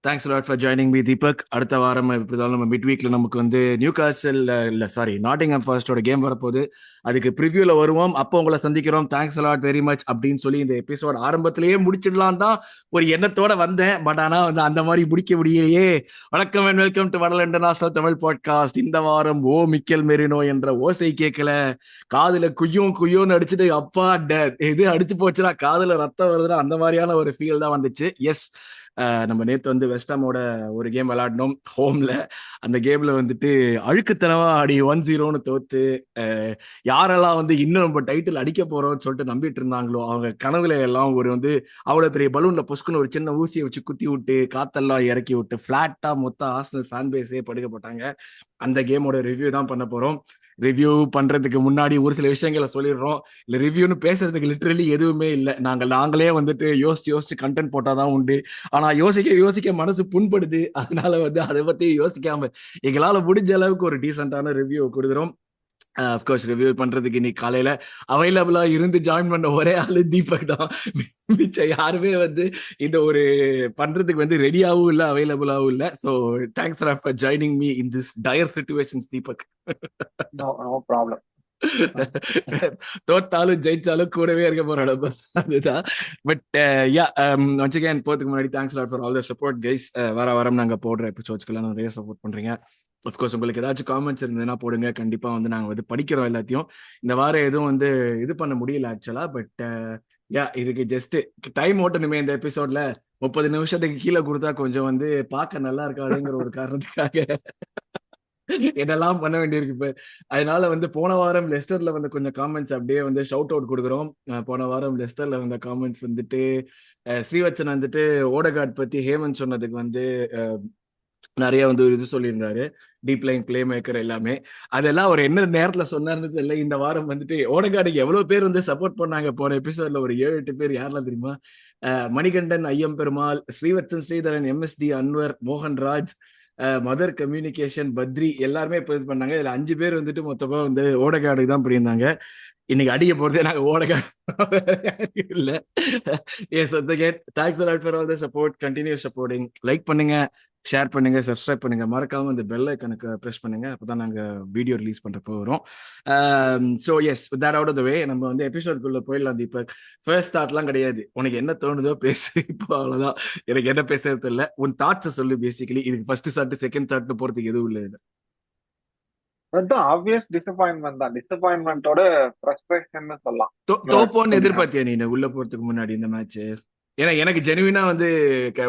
Thanks lot for joining me Deepak. அடுத்த வாரம் இப்படிதான் நம்ம மிட் வீக்ல நமக்கு வந்து நியூ காசல் இல்ல சாரி நாட்டிங்ஹாம் ஃபாரஸ்டோட கேம் வரப்போகுது. அதுக்கு ப்ரிவியூல வருவோம். அப்போ உங்களை சந்திக்கிறோம். தேங்க்ஸ் லாட் வெரி மச் அப்படின்னு சொல்லி இந்த எபிசோட் ஆரம்பத்திலேயே முடிச்சிடலாம் தான் ஒரு எண்ணத்தோட வந்தேன். பட் ஆனா வந்து அந்த மாதிரி முடிக்க முடியலையே. வணக்கம் and welcome to Vadal international Tamil podcast. இந்த வாரம் ஓ மிக்கேல் மெரினோ என்ற ஓசை கேட்கல. காதுல குய்யும் குய்யோன்னு அடிச்சுட்டு அப்பா இது அடிச்சு போச்சுன்னா காதுல ரத்தம் வருதுன்னா அந்த மாதிரியான ஒரு ஃபீல் தான் வந்துச்சு. எஸ், நம்ம நேத்து வந்து வெஸ்டாமோட ஒரு கேம் விளையாடினோம் ஹோம்ல. அந்த கேம்ல வந்துட்டு அழுக்குத்தனமா ஆடி 1-0ன்னு தோத்து, யாரெல்லாம் வந்து இன்னும் நம்ம டைட்டில் அடிக்க போறோம்னு சொல்லிட்டு நம்பிட்டு இருந்தாங்களோ அவங்க கனவுல எல்லாம் ஒரு வந்து அவ்வளவு பெரிய பலூன்ல பொஸ்குன்னு ஒரு சின்ன ஊசியை வச்சு குத்தி விட்டு காத்தெல்லாம் இறக்கி விட்டு பிளாட்டா மொத்த ஆர்சனல் ஃபேன் பேஸே படுக்க போட்டாங்க. அந்த கேமோட ரிவ்யூ தான் பண்ண போறோம். ரிவ்யூ பண்றதுக்கு முன்னாடி ஒரு சில விஷயங்களை சொல்லிடுறோம். இல்ல ரிவ்யூன்னு பேசுறதுக்கு லிட்டரலி எதுவுமே இல்லை. நாங்களே வந்துட்டு யோசிச்சு யோசிச்சு கண்டென்ட் போட்டாதான் உண்டு. ஆனா யோசிக்க யோசிக்க மனசு புண்படுது. அதனால வந்து அதை பத்தி யோசிக்காம எங்களால முடிஞ்ச அளவுக்கு ஒரு டீசென்டான ரிவ்யூ கொடுக்குறோம். அஃப்கோர்ஸ் ரிவ்யூ பண்றதுக்கு இன்னைக்கு காலையில அவைலபிளா இருந்து ஜாயின் பண்ண ஒரே ஆளு தீபக் தான். மிச்சம் யாருமே வந்து இந்த ஒரு பண்றதுக்கு வந்து ரெடியாவும் இல்லை, அவைலபிளாவும் இல்லை. So thanks for joining me in this dire situations Deepak. No no problem. தோத்தாலும் ஜெயிச்சாலும் கூடவே இருக்க போற நம்ம அதுதான். பட் யா, ஒன்ஸ் அகேன் போறதுக்கு முன்னாடி thanks lot for all the support guys. வர வாரம் நாங்க போடுற எபிசோட்ஸ்க்கெல்லாம் நிறைய சப்போர்ட் பண்றீங்க. அஃப்கோர்ஸ் உங்களுக்கு ஏதாச்சும் காமெண்ட்ஸ் இருந்ததுன்னா போடுங்க. கண்டிப்பா வந்து நாங்க வந்து படிக்கிறோம் எல்லாத்தையும். இந்த வாரம் எதுவும் வந்து இது பண்ண முடியல ஆக்சுவலா. பட் யா, இதுக்கு ஜஸ்ட் டைம் ஓட்டணுமே இந்த எபிசோட்ல. 30 நிமிஷத்துக்கு கீழே கொடுத்தா கொஞ்சம் வந்து பார்க்க நல்லா இருக்காதுங்கிற ஒரு காரணத்துக்காக என்னெல்லாம் பண்ண வேண்டியிருக்கு இப்ப. அதனால வந்து போன வாரம் லெஸ்டர்ல வந்து கொஞ்சம் காமெண்ட்ஸ் அப்படியே வந்து ஷவுட் அவுட் கொடுக்குறோம். போன வாரம் லெஸ்டர்ல வந்த காமெண்ட்ஸ் வந்துட்டு ஸ்ரீவத்சன் வந்துட்டு ஓடகார்ட் பத்தி ஹேமந்த் சொன்னதுக்கு வந்து நிறைய வந்து இது சொல்லியிருந்தாரு. டீப் லைன் பிளே மேக்கர் எல்லாமே. அதெல்லாம் அவர் என்ன நேரத்துல சொன்னார்னு தெரியல. இந்த வாரம் வந்துட்டு ஓடகார்டுக்கு எவ்வளவு பேர் வந்து சப்போர்ட் பண்ணாங்க போன எபிசோட்ல, ஒரு 7-8 பேர். யாரெல்லாம் தெரியுமா? மணிகண்டன், ஐயம் Perumal, Srivatsan, Sridharan, MSD, Anwar, Mohanraj, mother communication, Badri எல்லாருமே இப்போ இது பண்ணாங்க. இதுல 5 பேர் வந்துட்டு மொத்தமா வந்து ஓடகார்டுக்கு தான் பண்ணியிருந்தாங்க. இன்னைக்கு அடிக்க போறதே நாங்க ஓடகார்டு இல்ல. Yes, thanks for all the support. Continue supporting. Like பண்ணுங்க, ஷேர் பண்ணுங்க, சப்ஸ்கிரைப் பண்ணுங்க. மறக்காம இந்த பெல் ஐக்கனுக்கு ப்ரெஸ் பண்ணுங்க. அப்பதான் நாங்க வீடியோ ரிலீஸ் பண்றப்போ வரும். So yes, that out of the way நம்ம வந்து எபிசோட்குள்ள போயிடலாம் தீபக். ஃபர்ஸ்ட் தாட்லாம் கிடையாது. உனக்கு என்ன தோணுதோ பேசு. இப்போ அவ்வளவுதான். எனக்கு என்ன பேசுறது தெரியல. உன் தாட்ஸ் சொல்லு. பேசிக்கலி இதுக்கு ஃபர்ஸ்ட் தாட் செகண்ட் தாட் போறதுக்கு எதுவும் இல்லை. அதுதான் ஆப்வியஸ் டிசப்பாயின்மெண்ட் தான். டிசப்பாயின்மெண்டோட ஃப்ரஸ்ட்ரேஷன் சொல்லலாம். தோப்போன்னு டு பி ஹானஸ்ட். எதிர்பார்த்தியா நீ உள்ள போறதுக்கு முன்னாடி இந்த மேட்ச்? ஏன்னா எனக்கு ஜெனுவினா வந்து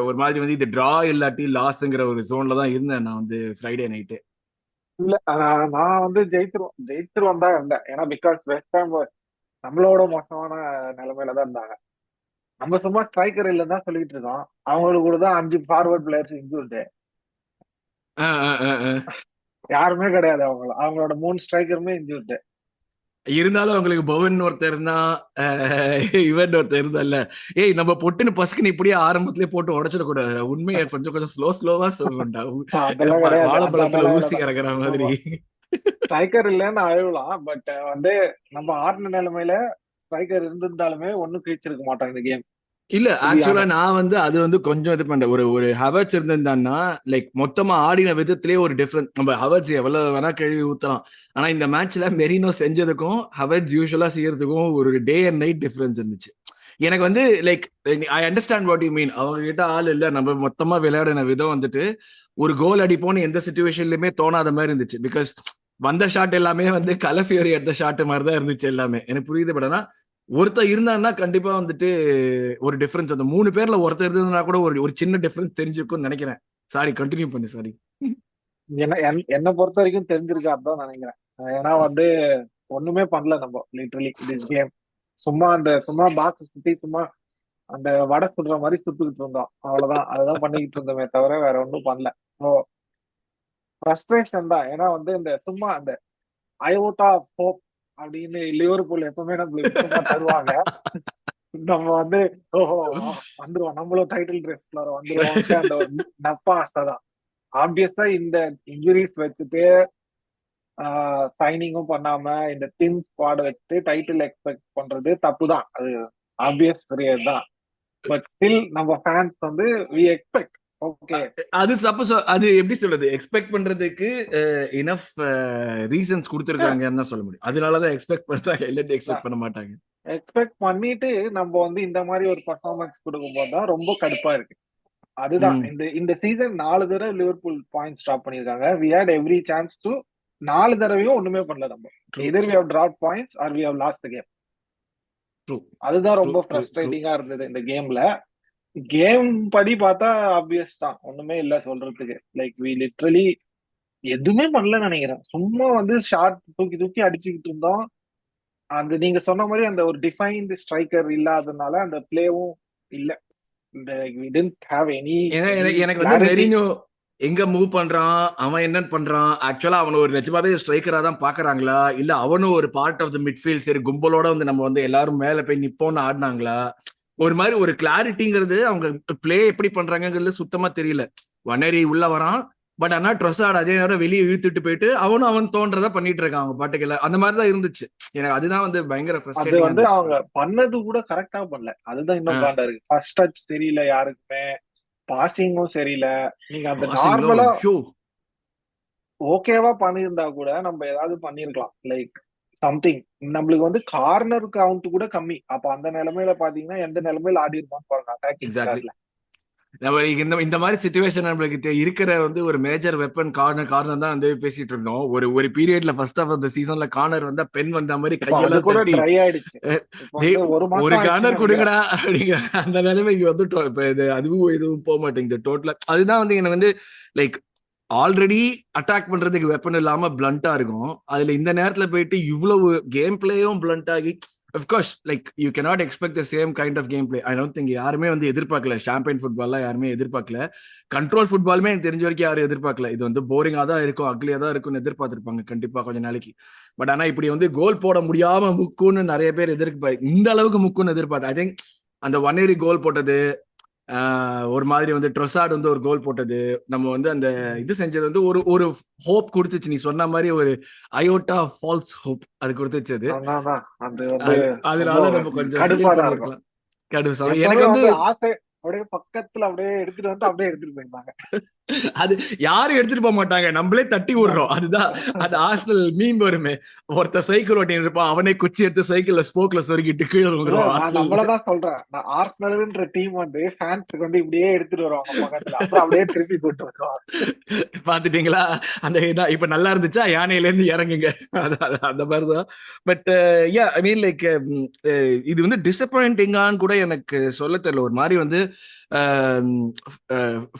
ஒரு மாதிரி வந்து இது டிரா இல்லாட்டி லாஸ்ங்கிற ஒரு ஜோன்ல தான் இருந்தேன் நான் வந்து ஃப்ரைடே நைட்டு. இல்ல நான் வந்து ஜெயிச்சிருவோம் தான் இருந்தேன். ஏன்னா பிகாஸ் வெஸ்ட் ஹாம் நம்மளோட மோசமான நிலைமையில தான் இருந்தாங்க. நம்ம சும்மா ஸ்ட்ரைக்கர் இல்லைன்னு தான் சொல்லிட்டு இருக்கோம். அவங்களுக்கு கூட தான் 5 ஃபார்வர்ட் பிளேயர்ஸ் இன்ஜூர்டு. யாருமே கிடையாது. அவங்களோட 3 ஸ்ட்ரைக்கருமே இன்ஜூர்டு. இருந்தாலும் அவங்களுக்கு பவன் ஒருத்தர் இருந்தா, இவன் ஒருத்தர் இருந்தால. ஏய், நம்ம பொட்டுன்னு பசுக்குன்னு இப்படியே ஆரம்பத்திலே போட்டு உடைச்சிடக்கூடாது. உண்மையை கொஞ்சம் கொஞ்சம் ஸ்லோவா சொல்லணும்டா. அதெல்லாம் கிடையாது. அந்த வாழைப்பழத்துல ஊசி நிலையில இறக்குற மாதிரி. தான் ஸ்ட்ரைக்கர் இல்லைன்னு அழுவலாம். பட் வந்து நம்ம ஆடின நிலைமையில ஸ்ட்ரைக்கர் இருந்திருந்தாலுமே ஒன்னும் கிழிச்சிருக்க மாட்டோம் இந்த கேம். இல்ல, டு பி ஆக்சுவலா ஆனஸ்ட். நான் வந்து அது வந்து கொஞ்சம் இது பண்றேன். ஒரு ஹவர்ஸ் இருந்திருந்தான்னா லைக் மொத்தமா ஆடின விதத்திலேயே ஒரு டிஃபரன்ஸ். நம்ம ஹவர்ஸ் எவ்வளவு வேணா கழுவி ஊத்தலாம். ஆனா இந்த மேட்ச்ல மெரினோ செஞ்சதுக்கும் ஹவர்ஸ் யூஸ்வலா செய்யறதுக்கும் ஒரு டே அண்ட் நைட் டிஃபரன்ஸ் இருந்துச்சு. எனக்கு வந்து like I understand what you mean. அவங்க கிட்ட ஆள் இல்ல, நம்ம மொத்தமா விளையாடின விதம் வந்துட்டு ஒரு கோல் அடிப்போம்னு எந்த சுச்சுவேஷன்லயுமே தோணாத மாதிரி இருந்துச்சு. பிகாஸ் வந்த ஷாட் எல்லாமே வந்து கலஃபியோரி எடுத்த ஷாட் மாதிரி தான் இருந்துச்சு எல்லாமே. எனக்கு புரியுது. பட் ஆனா ஒருத்தர் இருந்தான்னா கண்டிப்பா வந்துட்டு ஒரு டிஃபரன்ஸ். அந்த 3 பேர்ல ஒருத்தர் இருந்ததுன்னா கூட ஒரு ஒரு சின்ன டிஃபரன்ஸ் தெரிஞ்சிருக்கும்னு நினைக்கிறேன். சாரி, கண்டினியூ பண்ணு. சாரி. என்னை பொறுத்த வரைக்கும் தெரிஞ்சிருக்காதுதான் நினைக்கிறேன். ஏன்னா வந்து ஒண்ணுமே பண்ணல நம்ம லிட்டரலி திஸ் கேம். சும்மா பாக்ஸ் சுத்தி சும்மா அந்த வடை சுடுற மாதிரி சுத்திக்கிட்டு இருந்தோம். அவ்வளவுதான். அதுதான் பண்ணிக்கிட்டு இருந்தோமே தவிர வேற ஒன்றும் பண்ணல. ஸோ ஃப்ரஸ்ட்ரேஷன் தான். ஏன்னா வந்து இந்த சும்மா அந்த அயோட்டா ஆஃப் ஹோப் அப்படின்னு லிவர்பூல் எப்பவுமே நம்மளுக்கு சும்மா தருவாங்க. நம்ம வந்து ஓஹோ வந்துருவோம், நம்மளும் டைட்டில் ரேஸ்ல வந்துருவோம்ட்டு அந்த ஒரு நப்பா ஆசை தான். ஆப்வியஸா இந்த இன்ஜுரிஸ் வச்சுட்டு சைனிங்கும் பண்ணாம இந்த தின் ஸ்குவாட் வச்சுட்டு டைட்டில் எக்ஸ்பெக்ட் பண்றது தப்பு தான். அது ஆப்வியஸ் தான். பட் ஸ்டில் நம்ம ஃபேன்ஸ் வந்து வி எக்ஸ்பெக்ட் ஓகே. அது சப்போஸ் அது எப்படி சொல்றது, எக்ஸ்பெக்ட் பண்றதுக்கு இனஃப் ரீசன்ஸ் கொடுத்துருக்காங்கன்னு தான் சொல்ல முடியும். அதனாலதான் எக்ஸ்பெக்ட் பண்றாங்க, இல்லாட்டி எக்ஸ்பெக்ட் பண்ண மாட்டாங்க. எக்ஸ்பெக்ட் பண்ணிட்டு நம்ம வந்து இந்த மாதிரி ஒரு பர்ஃபார்மன்ஸ் கொடுக்கும்போது தான் ரொம்ப கடுப்பா இருக்கு. அதுதான் ம். இந்த இந்த சீசன் 4 தடவை லிவர்பூல் பாயிண்ட் ஸ்டாப் பண்ணிருக்காங்க. We had every chance to 4 தடவையும் ஒண்ணுமே பண்ணல நம்ம. True either we have drop points or we have lost the game. True அதுதான் ட்ரூ ரொம்ப ட்ரூ ட்ரூ. ஃப்ரஸ்ட்ரேட்டிங்கா இருந்தது இந்த கேம்ல. கேம் படி பார்த்தா ஆப்வியஸ் தான், ஒண்ணுமே இல்ல சொல்றதுக்கு. லைக் வி லிட்ரலி எதுவுமே பண்ணலன்னு நினைக்கிறேன். சும்மா வந்து ஷார்ட் தூக்கி தூக்கி அடிச்சுக்கிட்டு இருந்தோம். அந்த நீங்க சொன்ன மாதிரி அந்த ஒரு டிஃபைன்டு ஸ்ட்ரைக்கர் இல்லாதனால அந்த பிளேவும் இல்ல. இந்த we didn't have any ஏன்னா any எனக்கு வந்து clarity. மெரினோ எங்க மூவ் பண்றான், அவன் என்ன பண்றான், ஆக்சுவலா அவன ஒரு நிஜமாவே ஸ்ட்ரைக்கரா தான் பாக்குறாங்களா, இல்ல அவனும் ஒரு பார்ட் ஆஃப் த மிட்ஃபீல்ட், சரி கும்பலோட வந்து நம்ம வந்து எல்லாரும் மேல போய் நிப்போம்னு ஆடினாங்களா, ஒரு மாதிரி ஒரு கிளாரிட்டிங்கிறது அவங்க பிளே எப்படி பண்றாங்கிறது சுத்தமா தெரியல. வனேரி உள்ள வரான், பட் ஆனா ட்ரொசார்ட் அதே நேரம் வெளியே இழுத்துட்டு போயிட்டு அவன் தோன்றதா பண்ணிட்டு இருக்கான் அவங்க பாட்டுக்கு. அந்த மாதிரி தான் இருந்துச்சு. எனக்கு அதுதான் வந்து பயங்கர அது ஃப்ரஸ்ட்ரேட்டிங்கா வந்து இருந்துச்சு. அவங்க பண்ணது கூட கரெக்டா பண்ணல. அதுதான் இன்னும் காண்டா இருக்கு. ஃபர்ஸ்ட் டச் சரியில்லை யாருக்குமே, பாசிங்கும் சரியில்லை. நீங்க அந்த பாசிங்கோ நார்மலா ஷோ ஓகேவா பண்ணியிருந்தா கூட நம்ம ஏதாவது பண்ணிருக்கலாம். Like something. நம்மளுக்கு வந்து கார்னர் கவுண்ட் கூட கம்மி. அப்ப அந்த நிலைமையில பாத்தீங்கன்னா எந்த நிலைமையில ஆடி இருப்பான்னு பாருங்க அட்டாக்கிங் எக்ஸாக்ட்லி. பேர்ல. நம்ம இந்த இந்த மாதிரி சுச்சுவேஷன் நம்மளுக்கு இருக்கிற வந்து ஒரு மேஜர் வெப்பன் கார்னர் தான் வந்து பேசிட்டு இருந்தோம். ஒரு ஒரு பீரியட்ல ஃபர்ஸ்ட் ஆஃப் அந்த சீசன்ல கார்னர் வந்தா பெண் வந்த மாதிரி இப்போ அது கையெல்லாம் கூட தட்டி ட்ரை ஆயிடுச்சு. இப்போ டேய் வந்து ஒரு ஒரு மாசம் ஆயிடுச்சுன்னு கார்னர் நினைக்கிறேன். கொடுங்கடா அப்படிங்கிற அந்த நிலைமைக்கு வந்து இப்ப இது அதுவும் இதுவும் போக மாட்டேங்குது டோட்டலா. அதுதான் வந்து எனக்கு வந்து லைக் ஆல்ரெடி அட்டாக் பண்றதுக்கு வெப்பன் இல்லாம பிளண்டா இருக்கும். அதுல இந்த நேரத்துல போயிட்டு இவ்வளவு கேம் பிளேயும் பிளண்ட் ஆகி, of course like you cannot expect the same kind of game play. I don't think யாருமே வந்து எதிர்பார்க்கல. சாம்பியன் ஃபுட்பால்லாம் யாருமே எதிர்பார்க்கல. கண்ட்ரோல் ஃபுட்பாலுமே எனக்கு தெரிஞ்ச வரைக்கும் யாரும் எதிர்பார்க்கல. இது வந்து போரிங்கா தான் இருக்கும், அக்லியா தான் இருக்கும்னு எதிர்பார்த்திருப்பாங்க கண்டிப்பா கொஞ்ச நாளைக்கு. பட் ஆனா இப்படி வந்து கோல் போட முடியாம முக்குன்னு நிறைய பேர் இந்த அளவுக்கு முக்குன்னு எதிர்பார்த்து. ஐ திங்க் அந்த ஒன்னேரி கோல் போட்டது, ஒரு மாதிரி வந்து ட்ரொசார்ட் வந்து ஒரு கோல் போட்டது, நம்ம வந்து அந்த இது செஞ்சது வந்து ஒரு ஒரு ஹோப் கொடுத்துச்சு. நீ சொன்ன மாதிரி ஒரு அயோட்டா ஃபால்ஸ் ஹோப் அது கொடுத்துச்சு. அது அதான் அது வந்து ரொம்ப அதனால நம்ம கொஞ்சம் கடுப்பா ஃபீல் தான் இருக்கும். பண்ணிருக்கலாம். கடுப்பு எப்பவுமே எனக்கு வந்து வந்து ஆசை அப்படியே பக்கத்துல அப்படியே எடுத்துட்டு வந்து அப்படியே எடுத்துட்டு போயிருந்தாங்க. அது யாரும் எடுத்துட்டு போக மாட்டாங்க, நம்மளே தட்டி விடுறோம். அதுதான் அது ஆர்சனல் மீம் வருமே, ஒருத்தர் சைக்கிள் ஓட்டின்னு இருப்பான், அவனே குச்சி எடுத்து சைக்கிள்ல ஸ்போக்ல சொருகிட்டு கீழே இல்ல விழுந்துருவான் நான் ஆர்சனல். நம்மளதான் சொல்றேன். நான் ஆர்சனல்ன்ற டீம் வந்து ஃபேன்ஸுக்கு வந்து இப்படியே எடுத்துட்டு வருவாங்க பக்கத்துல, அப்புறம் அப்படியே திருப்பி கூட்டு வருவாங்க. பாத்துட்டீங்களா அந்த இதான் இப்ப நல்லா இருந்துச்சா, யானையில இருந்து இறங்குங்க. அந்த மாதிரிதான். But yeah I mean like இது வந்து டிசப்பாயிண்டிங்கான்னு கூட எனக்கு சொல்ல தெரியல. ஒரு மாதிரி வந்து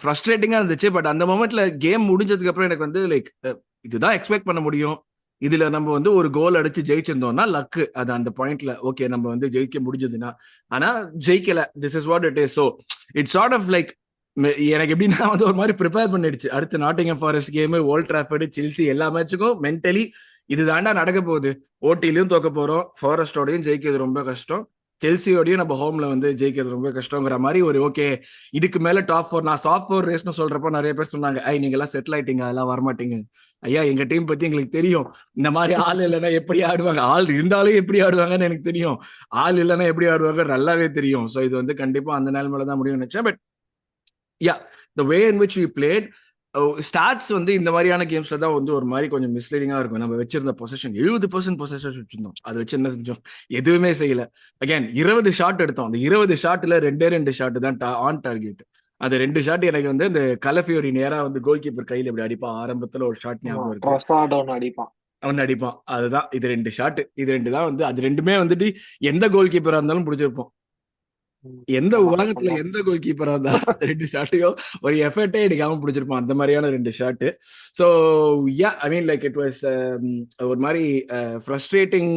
ஃப்ரஸ்ட்ரேட்டிங்கா இருந்துச்சு. பட் அந்த மொமெண்ட்ல கேம் முடிஞ்சதுக்கு அப்புறம் எனக்கு வந்து லைக் இதுதான் எக்ஸ்பெக்ட் பண்ண முடியும். இதுல நம்ம வந்து ஒரு கோல் அடிச்சு ஜெயிச்சிருந்தோம்னா லக்கு. அது அந்த பாயிண்ட்ல ஓகே நம்ம வந்து ஜெயிக்க முடிஞ்சதுன்னா. ஆனா ஜெயிக்கல. This is what it is. So it's sort of like எனக்கு எப்படின்னா வந்து ஒரு மாதிரி ப்ரிப்பேர் பண்ணிடுச்சு. அடுத்து Nottingham Forest game, Old Trafford, Chelsea எல்லா மேட்சுக்கும் மென்டலி இது தாண்டா நடக்க போகுது. ஓட்டிலையும் தோக்க போறோம், ஃபாரஸ்டோடையும் ஜெயிக்கிறது ரொம்ப கஷ்டம், செல்சியோடையும் நம்ம ஹோம்ல வந்து ஜெயிக்கிறது ரொம்ப கஷ்டங்கிற மாதிரி ஒரு ஓகே இதுக்கு மேல டாப் 4. நான் சாஃப்ட் 4 ரேஸ்னு சொல்றப்போ நிறைய பேர் சொன்னாங்க, ஐ நீங்க எல்லாம் செட்டில் ஆயிட்டீங்க, அதெல்லாம் வரமாட்டீங்க. ஐயா எங்க டீம் பத்தி எங்களுக்கு தெரியும். இந்த மாதிரி ஆள் இல்லைன்னா எப்படி ஆடுவாங்க, ஆள் இருந்தாலும் எப்படி ஆடுவாங்கன்னு எனக்கு தெரியும், ஆள் இல்லைன்னா எப்படி ஆடுவாங்க நல்லாவே தெரியும். ஸோ இது வந்து கண்டிப்பா அந்த நிலைமையில தான் முடியும்னு நினைச்சேன். But yeah the way in which we played, stats வந்து இந்த மாதிரியான கேம்ஸ்ல தான் வந்து ஒரு மாதிரி கொஞ்சம் மிஸ்லீடிங்கா இருக்கும். நம்ம வச்சிருந்த பொசிஷன் 70% பொசிஷன் வச்சிருந்தோம். அதை வச்சு என்ன செஞ்சோம், எதுவுமே செய்யல. அகைன் 20 ஷாட் எடுத்தோம். அந்த 20 ஷாட்ல 2 ஷாட் தான் ஆன் டார்கெட். அது 2 ஷாட் எனக்கு வந்து இந்த கலஃபியோரி நேரா வந்து கோல் கீப்பர் கையில இப்படி அடிப்பான். ஆரம்பத்துல ஒரு ஷாட் ஞாபகம் இருக்கு, ட்ரொசார்ட் ஒன்னு அடிப்பான், அவன் அடிப்பான். அதுதான் இது 2 ஷாட். இது 2 தான் வந்து, அது 2மே வந்துட்டு எந்த கோல் கீப்பரா இருந்தாலும் பிடிச்சிருப்போம். எந்த ஆமா உலகத்துல ஆமா. எந்த கோல் கீப்பரா இருந்தா 2 ஷாட்டையும் ஒரு எஃபர்ட்டே எடுக்காம பிடிச்சிருப்பான். அந்த மாதிரியான 2 shot. So yeah I mean like it was ஒரு மாதிரி ஃப்ரஸ்ட்ரேட்டிங்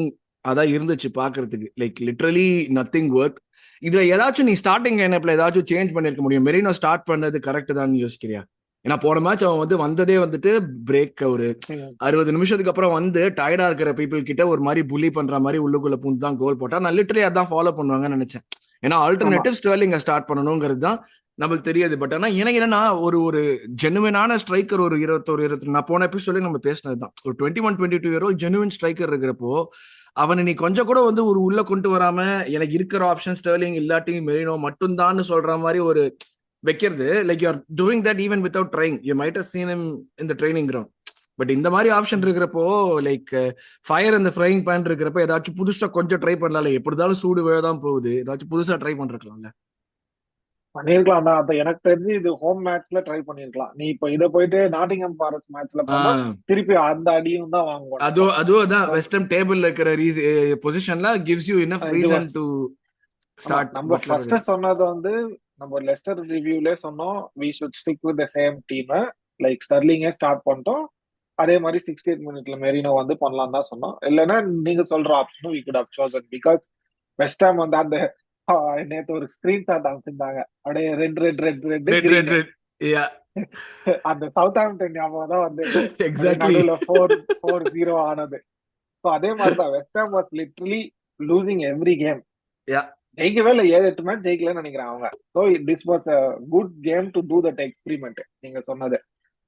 அதான் இருந்துச்சு பாக்குறதுக்கு. Like literally nothing work. இதுல ஏதாச்சும் நீ ஸ்டார்டிங் லைனப்ல ஏதாச்சும் சேஞ்ச் பண்ணிருக்க முடியும். மெரினோ ஸ்டார்ட் பண்ணது கரெக்ட் தான் யோசிக்கிறியா? ஏன்னா போன மேட்ச் அவன் வந்து வந்ததே வந்துட்டு பிரேக் ஒரு 60 நிமிஷத்துக்கு அப்புறம் வந்து டயர்டா இருக்கிற பீப்புள் கிட்ட ஒரு மாதிரி புள்ளி பண்ற மாதிரி உள்ளுக்குள்ள பூந்து தான் கோல் போட்டா. நான் லிட்டரலி அதான் ஃபாலோ பண்ணுவாங்கன்னு நினைச்சேன். ஏன்னா ஆமா. ஆல்டர்னேட்டிவ் ஸ்டெர்லிங்க ஸ்டார்ட் பண்ணணுங்கிறது தான் நம்மளுக்கு தெரியாது. பட் ஆனா எனக்கு என்னன்னா ஒரு ஒரு ஜெனுவினான ஸ்ட்ரைக்கர் ஒரு 21 நான் போன எபிசோட நம்ம பேசினது தான், ஒரு 21-22 இயர் ஓல்ட் ஜெனுவின் ஸ்ட்ரைக்கர் இருக்கிறப்போ அவனை நீ கொஞ்சம் கூட வந்து ஒரு உள்ள கொண்டு வராம எனக்கு இருக்கிற ஆப்ஷன் ஸ்டெர்லிங் இல்லாட்டி மெரினோ மட்டும்தான் சொல்ற மாதிரி ஒரு வைக்கிறது, like you are doing that even without trying. You might have seen him in the training ground. But இந்த மாதிரி ஆப்ஷன் இருக்கிறப்போ, லைக் ஃபயர் அந்த ஃப்ரைங் பேன் இருக்கிறப்ப ஏதாச்சும் புதுசா கொஞ்சம் ட்ரை பண்ணலாம்ல. எப்படி இருந்தாலும் சூடு வேதான் போகுது, ஏதாச்சும் புதுசா ட்ரை பண்ணிருக்கலாம்ல. பண்ணிருக்கலாம் தான். அது எனக்கு தெரிஞ்சு இது ஹோம் மேட்ச்ல ட்ரை பண்ணிருக்கலாம். நீ இப்ப இத போயிட்டு நாட்டிங்ஹாம் ஃபாரஸ்ட் மேட்ச்ல பண்ணா ஆஹ் திருப்பி அந்த அடியும் தான் வாங்குவோம் நம்ம. அதுவும் தான் வெஸ்டர்ன் டேபிள்ல இருக்கிற பொசிஷன்ல கிவ்ஸ் யூ இனஃப் இது ரீசன் was- டு ஆமா, ஸ்டார்ட் நம்ம பட்லர். ஃபர்ஸ்ட் சொன்னது வந்து நம்ம லெஸ்டர் ரிவ்யூலே சொன்னோம், we should stick with the same team. Like ஸ்டர்லிங்கே ஸ்டார்ட் பண்ணிட்டோம். அதே மாதிரி 60th மினிட்ல மெரினோ வந்து பண்ணலாம் தான் சொன்னோம். இல்லைன்னா நீங்க சொல்ற ஆப்ஷனும் we could have chosen. Because West Ham வந்து அந்த நேத்து ஒரு ஸ்கிரீன்ஷாட் அமைச்சிருந்தாங்க, அப்படியே red red red red red red green. Red. Yeah, அந்த சவுத் ஆம்டன் ஞாபகம் தான் வந்து அப்படியே எக்ஸாக்ட்லி. நடுவுல 4-0 ஆனது. ஸோ அதே மாதிரிதான் West Ham was literally losing every game. Yeah, ஜெயிக்கவே இல்லை, 7-8 மேட்ச் ஜெயிக்கலன்னு நினைக்கிறேன் அவங்க. So this was a good game to do that experiment. நீங்க சொன்னது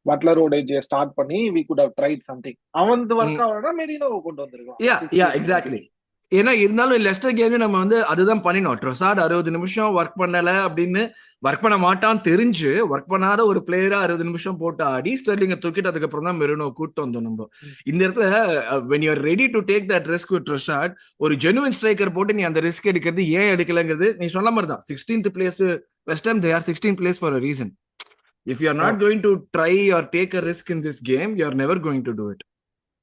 பட்லர் ஓடேஜியை ஸ்டார்ட் பண்ணி we could have tried something. அவன் ஒர்க் ஆகணும்னா மெரினோவை கொண்டு வந்திருக்கலாம் யா, யா, 60th மினிட்ல. எக்ஸாக்ட்லி. ஏன்னா இருந்தாலும் லெஸ்டர் கேம்ல நம்ம வந்து அதுதான் பண்ணினோம். ட்ரொசார்ட் 60 நிமிஷம் ஒர்க் பண்ணல அப்படின்னு, ஒர்க் பண்ண மாட்டான்னு தெரிஞ்சு ஒர்க் பண்ணாத ஒரு பிளேயரா 60 நிமிஷம் போட்டு ஆடி ஸ்டெர்லிங்க தூக்கிட்டு அதுக்கப்புறம் தான் மெரினோ கூட்டு வந்தோம் நம்ம. இந்த இடத்துல when you are ready to take that risk with ட்ரொசார்ட், ஒரு ஜெனுவன் ஸ்ட்ரைக்கர் போட்டு நீ அந்த ரிஸ்க் எடுக்கிறது ஏன் எடுக்கலங்கிறது நீ சொன்ன மாதிரி தான். 16th place West Ham, they are 16th place for a reason. If you are not going to try or take a risk in this game, you are never going to do it.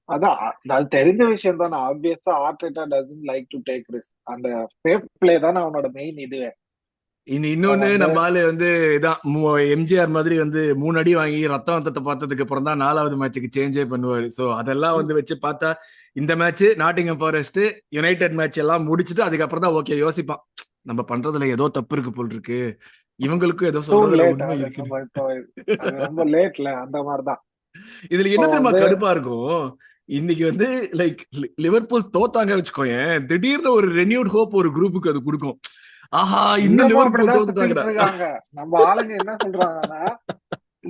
அதான் அது தெரிஞ்ச விஷயம் தானே. ஆப்வியஸா Arteta doesn't like to take risk. அந்த safe play தானே அவனோட main இதுவே. இன்னொன்னு வந்து நம்ம ஆளு வந்து இதான் எம்ஜிஆர் மாதிரி வந்து 3 அடி வாங்கி ரத்தத்தை பார்த்ததுக்கு அப்புறம் தான் 4வது மேட்சுக்கு சேஞ்சே பண்ணுவாரு. சோ அதெல்லாம் வந்து வச்சு பார்த்தா இந்த match Nottingham forest United match எல்லாம் முடிச்சுட்டு அதுக்கப்புறம் தான் ஓகே யோசிப்பான், நம்ம பண்றதுல ஏதோ தப்பு இருக்கு போல் இருக்கு, இவங்களுக்கும் ஏதோ டூ சொல்றதுல லேட். உண்மை அது இருக்கு. நம்ம இப்போ அது ரொம்ப லேட்ல அந்த மாதிரிதான். இதுல ஸோ என்ன தெரியுமா வந்து கடுப்பா இருக்கும், இன்னைக்கு வந்து லைக் லிவர்பூல் தோத்தாங்க வச்சுக்கோயேன், திடீர்னு ஒரு ரெனியூட் ஹோப் ஒரு குரூப்புக்கு அது கொடுக்கும். ஆஹா, இன்னும் இன்னமும் லிவர்பூல் அப்படிதான் சுத்திக்கிட்டு தோத்துட்டாங்கடா. இருக்காங்க. நம்ம ஆளுங்க என்ன சொல்றாங்கன்னா,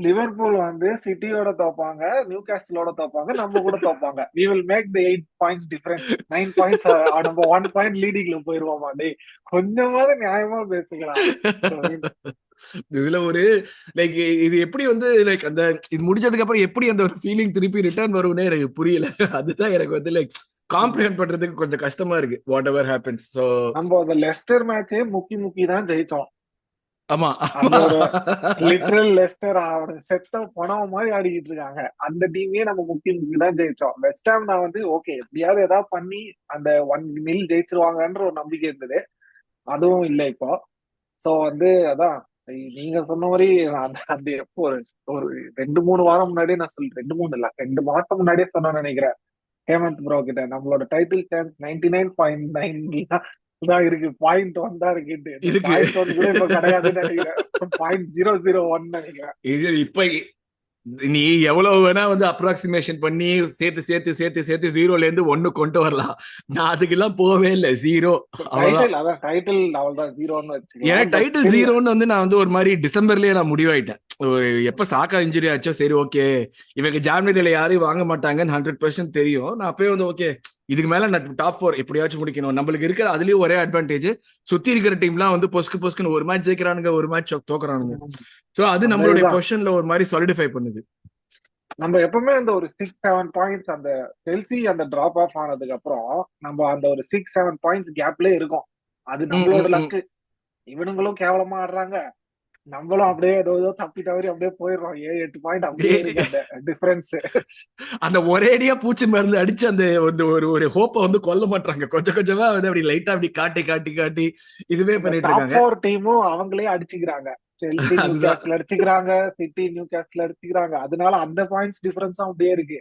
லிவர்பூல் வந்து சிட்டியோட தோப்பாங்க, நியூ கேஸ்டலோட தோப்பாங்க, நம்ம கூட தோப்பாங்க. We will make the 8 points difference, 9 points. நம்ம 1 பாயிண்ட் லீடிங்ல போயிருவோமா? டேய், கொஞ்சமாவது நியாயமா பேசுங்களா. இதுல ஒரு லைக் இது எப்படி வந்து லைக் அந்த இது முடிஞ்சதுக்கு அப்புறம் எப்படி அந்த ஒரு ஃபீலிங் திருப்பி ரிட்டர்ன் வரும்னே எனக்கு புரியல. அதுதான் எனக்கு வந்து லைக் காம்ப்ரிஹெண்ட் பண்றதுக்கு கொஞ்சம் கஷ்டமா இருக்கு. What ever happens. சோ நம்ம அந்த லெஸ்டர் மேட்சே முக்கி முக்கி தான் ஜெயிச்சோம். ஆமா, அந்த ஆமா. ஒரு லிட்ரல் லெஸ்டர் அவனுக்கு செத்த பணம் மாதிரி ஆடிக்கிட்டு இருக்காங்க. அந்த டீமே நம்ம முக்கி முக்கி தான் ஜெயிச்சோம். வெஸ்ட் ஹாம் நான் வந்து ஓகே எப்படியாவது ஏதாவது பண்ணி அந்த 1-0 ஜெயிச்சிருவாங்கன்ற ஒரு நம்பிக்கை இருந்தது. அதுவும் இல்லை இப்போ. சோ வந்து அதான் நீங்க சொன்ன மாதிரி அந்த அந்த எப்போ ஒரு ஒரு 2-3 வாரம் முன்னாடியே நான் சொல்றேன், 2-3 இல்ல 2 மாசம் முன்னாடியே சொன்னேன்னு நினைக்கிறேன் ஹேமந்த் ப்ரோ கிட்ட, நம்மளோட டைட்டில் சான்ஸ் 99.9 தான் இருக்கு, 0.1 தான் இருக்கு. இருக்கு. 0.1 கூட இப்ப கிடையாதுன்னு நினைக்கிறேன், 0.001 நினைக்கிறேன். இது இப்ப நீ எவ்வளவு வேணா வந்து அப்ராக்சிமேஷன் பண்ணி சேர்த்து சேர்த்து சேர்த்து சேர்த்து 0ல இருந்து 1 கொண்டு வரலாம். நான் அதுக்கெல்லாம் போவே இல்லை. 0 அவ்வளவுதான். டைட்டில் அதான் டைட்டில் அவள்தான் 0ன்னு ஏன்னா வச்சுக்கலாம். பட் டைட்டில் 0ன்னு வந்து நான் வந்து ஒரு மாதிரி டிசம்பர்லயே நான் முடிவாயிட்டேன். எப்ப சாக்கா இன்ஜுரி ஆச்சோ சரி ஓகே, இவங்க ஜான்வரியில யாரையும் வாங்க மாட்டாங்கன்னு 100% தெரியும். நான் அப்பயே வந்து ஓகே இதுக்கு மேல நான் டாப் 4 எப்படியாச்சும் முடிக்கணும். நம்மளுக்கு இருக்கிற அதுலயும் ஒரே அட்வான்டேஜ், சுத்தி இருக்கிற டீம்லாம் வந்து பொஸ்கு பொஸ்குன்னு ஒரு மேட்ச் ஜெயிக்கிறானுங்க, ஒரு மேட்ச் தோக்குறானுங்க. சோ அது அந்த நம்மளுடைய இதுதான் பொசிஷன்ல ஒரு மாதிரி சாலிடிஃபை பண்ணுது. நம்ம எப்பவுமே அந்த ஒரு 6-7 பாயிண்ட்ஸ் அந்த செல்சி அந்த டிராப் ஆஃப் ஆனதுக்கு அப்புறம் நம்ம அந்த ஒரு 6-7 பாயிண்ட்ஸ் கேப்ல இருக்கும். அது ம், நம்மளோட ம், ம். லக்கு. இவனுங்களும் கேவலமா ஆடுறாங்க, நம்மளும் அப்படியே ஏதோ ஏதோ தப்பி தவறி அப்படியே போயிடுறோம். 7-8 பாயிண்ட் அப்படியே இருக்கு அந்த டிஃபரன்ஸ். அந்த ஒரேடியா பூச்சி மருந்து அடிச்சு அந்த ஒரு ஒரு ஹோப்பை வந்து கொல்ல மாட்டாங்க. கொஞ்சம் கொஞ்சமா வந்து அப்படி லைட்டா அப்படி காட்டி காட்டி காட்டி இதுவே அந்த பண்ணிட்டு டாப் இருக்காங்க. 4 டீமும் அவங்களே அடிச்சுக்கிறாங்க. செல்சி நியூ அதுதான் கேஸ்ல அடிச்சுக்கிறாங்க, சிட்டி நியூ கேஸ்ல அடிச்சுக்கிறாங்க. அதனால அந்த பாயிண்ட்ஸ் டிஃபரன்ஸும் அப்படியே இருக்கு.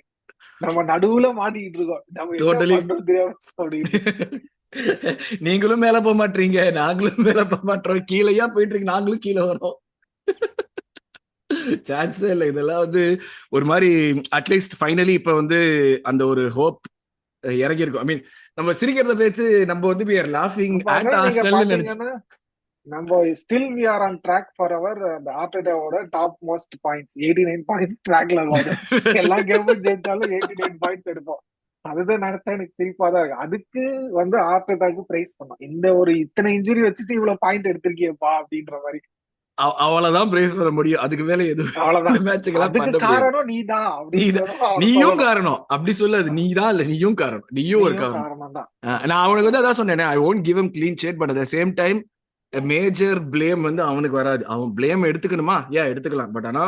நம்ம நடுவுல மாட்டிக்கிட்டு இருக்கோம், நம்ம என்ன டோட்டலி. பண்றது தெரியாம அப்படின்னு. நீங்களும் மேல போக மாட்டீங்க, நாங்களும் மேல போக மாட்டோம், கீழேயா போயிட்டு இருக்கு, நாங்களும் கீழே வரோம். சான்ஸே இல்லை. இதெல்லாம் வந்து ஒரு மாதிரி அட்லீஸ்ட் ஃபைனலி இப்ப வந்து அந்த ஒரு ஹோப் இறங்கி இருக்கும். ஐ மீன் நம்ம சிரிக்கிறத பேச்சு நம்ம வந்து we are laughing இப்ப at ஆனா நீங்க Arsenal னு நினைச்சு. பாத்தீங்கன்னா நம்ம still we are on track for our அந்த ஆர்டெட்டாவோட டாப் மோஸ்ட் பாயிண்ட்ஸ் 89 பாயிண்ட்ஸ் ட்ராக்ல வரும். எல்லா கேமும் ஜெயிச்சாலும் 89 பாயிண்ட்ஸ் எடுப்போம். அதுதான் நடத்த எனக்கு சிரிப்பா தான் இருக்கு. அதுக்கு வந்து ஆர்டெட்டாக்கு பிரைஸ் பண்ணும். இந்த ஒரு இத்தனை இன்ஜுரி வச்சுட்டு இவ்வளவு பாயிண்ட் எடுத்திருக்கியப்பா அப்படின்ற மாதிரி. அவளதான் பிரேஸ் பண்ண முடியும். அதுக்கு மேல எதுவும் இந்த அவ்வளவுதான். மேட்சுக்கெல்லாம் அதுக்கு பண்ண முடியாது. காரணம் நீதான் நீதான் அப்படின்றதும் அவனை நீயும் சொல்லணும். காரணம் அப்படி சொல்லாது. நீதான் இல்ல, நீயும் காரணம், நீயும் ஒரு நீயும் காரணம். காரணம் தான். நான் அவனுக்கு வந்து அதான் சொன்னேன், I won't give him clean shade, but at the same time major blame வந்து அவனுக்கு வராது. அவன் பிளேம் எடுத்துக்கணுமா, ஏன் எடுத்துக்கலாம், பட் ஆனா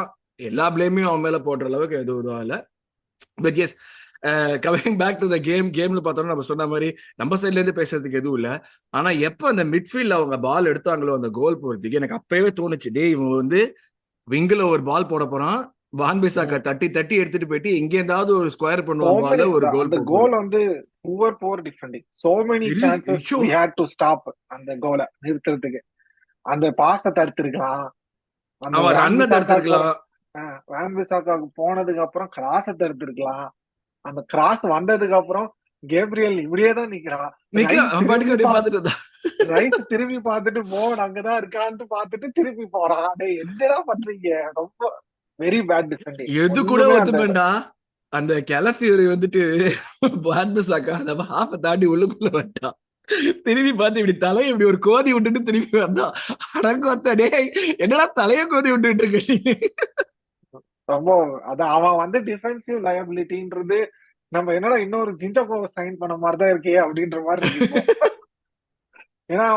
எல்லா பிளேமையும் அவன் மேல போடுற அளவுக்கு எதுவும் இதுவா இல்ல. But yes, coming back to the கேம்ல பார்த்தோம்னா நம்ம சொன்ன மாதிரி நம்ம சைட்ல இருந்து பேசுறதுக்கு எதுவும் இல்ல. ஆனா எப்ப அந்த மிட்ஃபீல்ட்ல அவங்க பால் எடுத்தாங்களோ அந்த கோல் போறதுக்கு எனக்கு அப்பவே தோணுச்சு, டேய் இவன் வந்து விங்கில ஒரு பால் போட போறான், வான் பிசாக்கா தட்டி தட்டி எடுத்துட்டு போயிட்டு எங்க இருந்தாவது ஒரு ஸ்கொயர் சோ பண்ணுவான் மெனி பால்ல, ஒரு கோல் அந்த போகுது. கோல் வந்து poor defending. So many chances ஐயோ, வி ஹேட் டு ஸ்டாப் அந்த கோலை நிறுத்துறதுக்கு. அந்த பாஸ தடுத்திருக்கலாம், அந்த அவன் வேன் ரன்னை பிசாக்காக்கு தடுத்திருக்கலாம். வேன் பிசாக்காக்கு போனதுக்கு அப்புறம் கிராஸ தடுத்திருக்கலாம். அந்த கிராஸ் வந்ததுக்கு அப்புறம் கேப்ரியல் இப்படியே தான் நிக்கிறான். நிக்கிறான் ரைஸ் அவன் பாட்டுக்கு திரும்பி அப்படியே பார்த்து பாத்துட்டு இருந்தான். ரைஸ் திரும்பி பார்த்துட்டு மோகன் அங்கதான் இருக்கான்ட்டு பார்த்துட்டு திரும்பி போறான். டேய் என்னடா பண்றீங்க? ரொம்ப வெரி பேட் டிஃபெண்டிங். எது கூட ஒண்ணுமே அந்த ஒத்துப்பேன்டா, அந்த கெலஃபியூரி வந்துட்டு வான் பிசாக்கா அந்த ஹாஃப தாண்டி உள்ளுக்குள்ள வந்துட்டான். திரும்பி பார்த்து இப்படி தலையை இப்படி ஒரு கோதி விட்டுட்டு திரும்பி வந்தான். அடங்கொத்த டேய், என்னடா தலையை கோதி விட்டுட்டு இருக்க நீ? ரொம்ப அதான் அவன் வந்து டிஃபென்சிவ் லயபிலிட்டின்றது நம்ம என்னடா இன்னொரு ஜிண்டோகோ சைன் பண்ண மாதிரி தான் இருக்கே அப்படின்ற மாதிரி இருக்கு இப்போ. ஏன்னா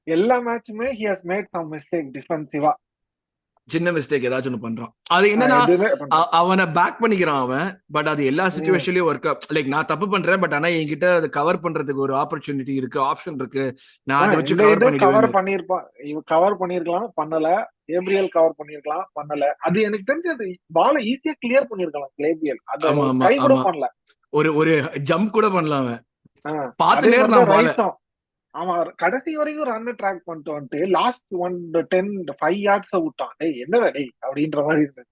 எல்லா மேட்சுமே he has made some mistake டிஃபென்சிவா. சின்ன மிஸ்டேக் ஏதாச்சும் ஒண்ணு பண்றான். அது என்னன்னா எதுவுமே பண்றான். அவனை பேக் பண்ணிக்கிறான் அவன். பட் அது எல்லா ம். சுச்சுவேஷன்லயும் ஒர்க் அவுட். லைக் நான் தப்பு பண்றேன், பட் ஆனா என்கிட்ட அதை கவர் பண்றதுக்கு ஒரு ஆப்பர்ச்சுனிட்டி இருக்கு, ஆப்ஷன் இருக்கு, நான் அதை வச்சு இந்த கவர் இது கவர் பண்ணிடுவேன். பண்ணிருப்பான், இவன் கவர் பண்ணிருக்கலாம் பண்ணல. ஏப்ரியல் கவர் பண்ணிருக்கலாம் பண்ணல. அது எனக்கு தெரிஞ்சு அது பால ஈஸியா கிளியர் பண்ணிருக்கலாம் கிளேபியல். அத ஆமா ஆமா ட்ரை கூட ஆமா, பண்ணல. ஒரு ஒரு ஜம்ப் கூட பண்ணலாம் அவன். அதே பார்த்துட்டே மாதிரிதான் இருந்தான் பால. ரைஸும். அவன் கடைசி வரைக்கும் ரன் ட்ராக் பண்ணிட்டு வந்துட்டு லாஸ்ட் 5 yards விட்டான். டேய் என்னடா டேய் அப்படின்ற மாதிரி இருந்தது.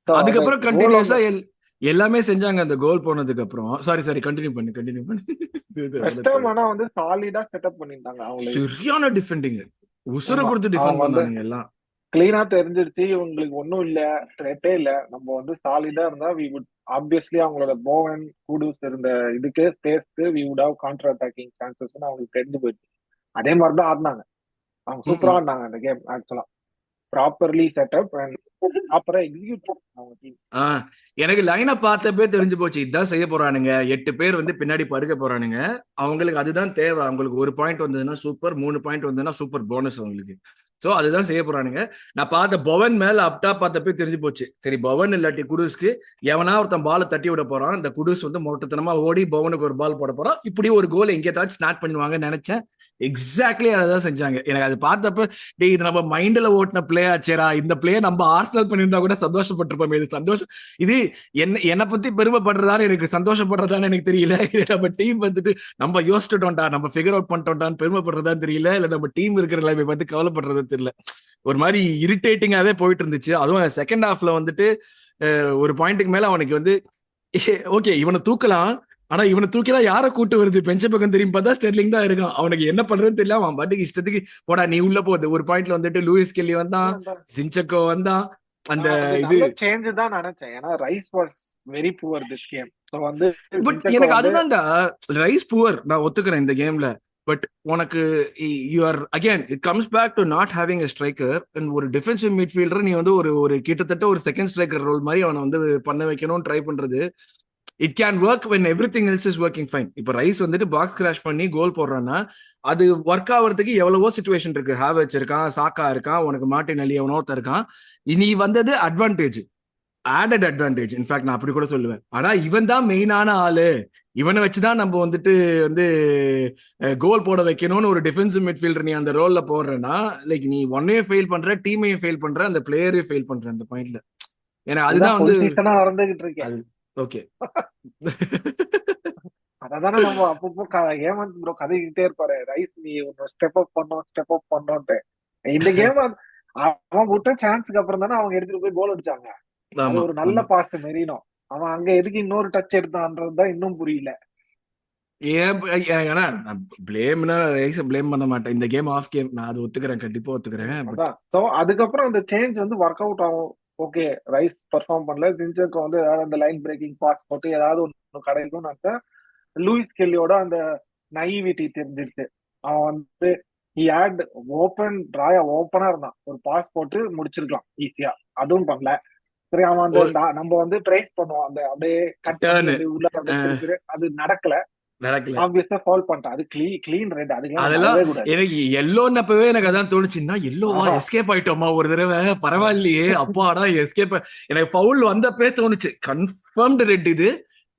So, அந்த அதுக்கப்புறம் கோல் கண்டினியூஸா ஒண்ணு எல்லாமே செஞ்சாங்க அந்த கோல் போனதுக்கு அப்புறம். சாரி சாரி, கண்டினியூ பண்ணு கண்டினியூ வெஸ்ட் பண்ணு. ஹாம் ஆனா வந்து சாலிடா செட்டப் பண்ணிட்டாங்க அவங்களுக்கு. சரியான டிஃபெண்டிங், உசுர ஆமா, கொடுத்து அவங்க டிஃபெண்ட் வந்து பண்ணானுங்க எல்லாம். கிளீனா தெரிஞ்சிருச்சு இவங்களுக்கு ஒண்ணும் இல்ல, த்ரெட்டே இல்ல. நம்ம வந்து சாலிடா இருந்தா வி வுட் ஆப்வியஸ்லி அவங்களோட போவன் கூடூஸ் இருந்த இதுக்கு ஸ்பேஸ்க்கு we would have counter attacking chances அவங்களுக்கு தெரிஞ்சு போயிடுச்சு. அதே மாதிரி தான் ஆடினாங்க. அவங்க சூப்பரா ஆடினாங்க அந்த கேம் ஆக்சுவலா. ப்ராப்பர்லி செட்டப் அண்ட் ப்ராப்பரா எக்ஸிக்யூட் அவங்க டீம். ஆஹ் எனக்கு லைனை பார்த்தப்பே தெரிஞ்சு போச்சு, இதான் செய்ய போறானுங்க. 8 பேர் வந்து பின்னாடி படுக்க போறானுங்க. அவங்களுக்கு அதுதான் தேவை. அவங்களுக்கு ஒரு பாயிண்ட் வந்ததுன்னா சூப்பர், 3 பாயிண்ட் வந்ததுன்னா சூப்பர் போனஸ் அவங்களுக்கு. சோ அதுதான் செய்ய போறானுங்க. நான் பார்த்த பவன் மேல அப்டா பார்த்தப்பே தெரிஞ்சு போச்சு, சரி பவன் இல்லாட்டி குடூஸ்க்கு எவனா ஒருத்தன் பாலை தட்டி விட போறான். இந்த குடூஸ் வந்து மொட்டத்தனமா ஓடி பவனுக்கு ஒரு பால் போட போறான். இப்படி ஒரு கோல் எங்கேயாச்சும் ஸ்டார்ட் பண்ணுவாங்கன்னு நினைச்சேன். எக்ஸாக்ட்லி அதான் செஞ்சாங்க. எனக்கு அது பார்த்தப்ப, டேய் இது நம்ம மைண்ட்ல ஓட்டின பிளே ஆச்சேரா, இந்த பிளே நம்ம ஆர்சனல் பண்ணியிருந்தா கூட சந்தோஷப்பட்டிருப்போம். இது சந்தோஷம், இது என்னை பத்தி பெருமைப்படுறதான்னு எனக்கு சந்தோஷப்படுறதான்னு எனக்கு தெரியல. நம்ம டீம் வந்துட்டு நம்ம யோசிச்சுட்டோம்டா, நம்ம ஃபிகர் அவுட் பண்ணிட்டோம்டான்னு பெருமைப்படுறதான்னு தெரியல, இல்ல நம்ம டீம் இருக்கிற நிலைமை பார்த்து கவலைப்படுறது தெரியல. ஒரு மாதிரி இரிட்டேட்டிங்காவே போயிட்டு இருந்துச்சு. அதுவும் செகண்ட் ஹாஃப்ல வந்துட்டு ஒரு பாயிண்ட்டுக்கு மேல அவனுக்கு வந்து ஓகே இவனை தூக்கலாம், ஆனா இவனை தூக்கினா யாரை கூட்டு வருது, பெஞ்ச பக்கம் திரும்பி பார்த்தா ஸ்டெர்லிங் தான் இருக்கான். அவனுக்கு என்ன பண்றதுன்னு தெரியல. அவன் பாட்டுக்கு இஷ்டத்துக்கு போடா நீ உள்ள போகுது. ஒரு பாயிண்ட்ல வந்துட்டு லூயிஸ் கெல்லி வந்தான், ஜின்செக்கோ வந்தான். அந்த அது இது நல்ல சேஞ்ச் தான் நினைச்சேன். ஏன்னா rice was very poor this game. So வந்து பட் ஜின்செக்கோ எனக்கு வந்து அதுதான்டா, ரைஸ் புவர் நான் ஒத்துக்கிறேன் இந்த கேம்ல. பட் உனக்கு you are again it comes back to not having a striker and ஒரு டிஃபென்சிவ் மிட்ஃபீல்டர். நீ வந்து ஒரு ஒரு கிட்டத்தட்ட ஒரு செகண்ட் ஸ்ட்ரைக்கர் ரோல் மாதிரி அவனை வந்து பண்ண வைக்கணும்னு ட்ரை பண்றது. It can work when every thing else is working fine. இப்போ ரைஸ் வந்துட்டு பாக்ஸ் கிராஷ் பண்ணி கோல் போடுறான்னா அது ஒர்க் ஆகிறதுக்கு எவ்வளவோ சுச்சுவேஷன் இருக்கு. ஹாவர்ட்ஸ் இருக்கான், சாக்கா இருக்கான், உனக்கு மார்டின் அலி எவனோத்த இருக்கான். இனி வந்தது அட்வான்டேஜ், ஆடட் அட்வான்டேஜ். இன்ஃபேக்ட் நான் அப்படி கூட சொல்லுவேன். ஆனா இவன் தான் மெயினான ஆளு, இவனை வச்சுதான் நம்ம வந்துட்டு வந்து கோல் போட வைக்கணும்னு ஒரு டிஃபென்சிவ் மிட்ஃபீல்டர் நீ அந்த ரோல்ல போடுறேன்னா, லைக் நீ ஒன்னையும் ஃபெயில் பண்ற, டீமையும் ஃபெயில் பண்ற, அந்த பிளேயரையும் ஃபெயில் பண்ற அந்த பாயிண்ட்ல. ஏன்னா அதுதான் அதுதான் வந்து ஃபுல் சீசனா நடந்துகிட்டு இருக்கேன். அது ஓகே. அததானே நம்ம அப்பப்போ ஹேமந்த் ப்ரோ கதைக்கிட்டே இருப்பாரு, ரைஸ் நீ ஒன்னு ஸ்டெப் அப் பண்ணோம் ஸ்டெப் அப் பண்ணோன்ட்டு. இந்த கேம் அவன் விட்ட சான்ஸ்க்கு அப்புறம் தானே அவங்க எடுத்துட்டு போய் கோல் அடிச்சாங்க. அது ஆமா ஒரு நல்ல ஆமா. Pass Merino. அவன் அங்க எதுக்கு இன்னொரு டச் எடுத்தான்றதுதான் இன்னும் புரியல. ஏன் ஏன்னா நான் பிளேம்னா ரைஸ பிளேம் பண்ண மாட்டேன். இந்த கேம் ஆஃப் கேம், நான் அது ஒத்துக்கிறேன், கண்டிப்பா ஒத்துக்கிறேன். பட் அதான் சோ அதுக்கப்புறம் அந்த சேஞ்ச் வந்து ஒர்க் அவுட் ஆகும். ஓகே ரைஸ் பெர்ஃபார்ம் பண்ணல, ஜின்செக்கோ வந்து ஏதாவது அந்த லைன் பிரேக்கிங் பாஸ் போட்டு ஏதாவது ஒன்று கிடைக்கும்னு நினைச்சேன். லூயிஸ் கெல்லியோட அந்த நைவிட்டி தெரிஞ்சிருச்சு. அவன் வந்து he had ஓபன் ராயா ஓப்பனா இருந்தான், ஒரு பாஸ் போட்டு முடிச்சிருக்கலாம் ஈஸியா. அதுவும் பண்ணல. சரி, அவன் அந்த ஒரு நம்ம வந்து பிரைஸ் பண்ணுவோம், அந்த அப்படியே கட் பண்ணி டேர்னு அப்படியே உள்ள அப்படியே திருப்பி, அது நடக்கல. நடக்கல. ஆப்வியஸா ஃபால் பண்ணிட்டான். அது க்ளீன் ரெட், அதுக்கெல்லாம் அதெல்லாம் வரவே கூடாது. எனக்கு எல்லோன்னப்பவே எனக்கு அதான் தோணுச்சுன்னா, எல்லோவா ஆஹா. எஸ்கேப் ஆயிட்டோமா ஒரு தடவை, பரவாயில்லையே அப்பாடா எஸ்கேப். எனக்கு ஃபவுல் வந்தப்பே தோணுச்சு கன்ஃபர்ம்டு ரெட் இது,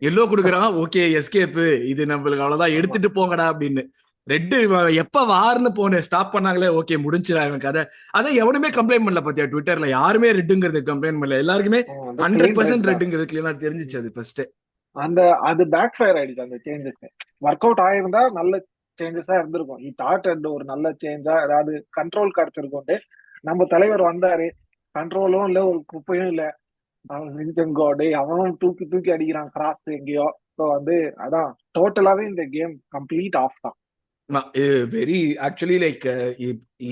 எல்லோ கொடுக்குறான், ஓகே எஸ்கேப், இது நம்மளுக்கு அவ்வளவுதான், ஆமா. எடுத்துட்டு போங்கடா அப்படின்னு. ரெட்டு எப்ப வார்னு போன ஸ்டாப் பண்ணாங்களே, ஓகே முடிஞ்சிடாங்க கதை. அதான் எவனுமே கம்ப்ளைண்ட் பண்ணல பாத்தியா ட்விட்டர்ல, யாருமே ரெட்டுங்கிறது கம்ப்ளைண்ட் பண்ணல, எல்லாருக்குமே அவன் வந்து கிளீன் ரெட் 100% தான். ரெட்டுங்கிறது கிளியரா தெரிஞ்சிச்சு அது ஃபர்ஸ்ட். அந்த அது பேக் ஃபயர் ஆயிடுச்சு அந்த சேஞ்சஸ். ஒர்க் அவுட் ஆயிருந்தா நல்ல சேஞ்சஸா இருந்திருக்கும். டாட் அண்ட் ஒரு நல்ல சேஞ்சா ஏதாவது கண்ட்ரோல் கிடைச்சிருக்கும். நம்ம தலைவர் வந்தாரு, கண்ட்ரோலும் இல்ல, ஒரு குப்பையும் இல்ல. அவன் சிங்கங்கோடு அவனும் தூக்கி தூக்கி அடிக்கிறான் கிராஸ் எங்கேயோ. ஸோ வந்து அதான் டோட்டலாவே இந்த கேம் கம்ப்ளீட் ஆஃப் தான். வெரி ஆக்சுவலி லைக்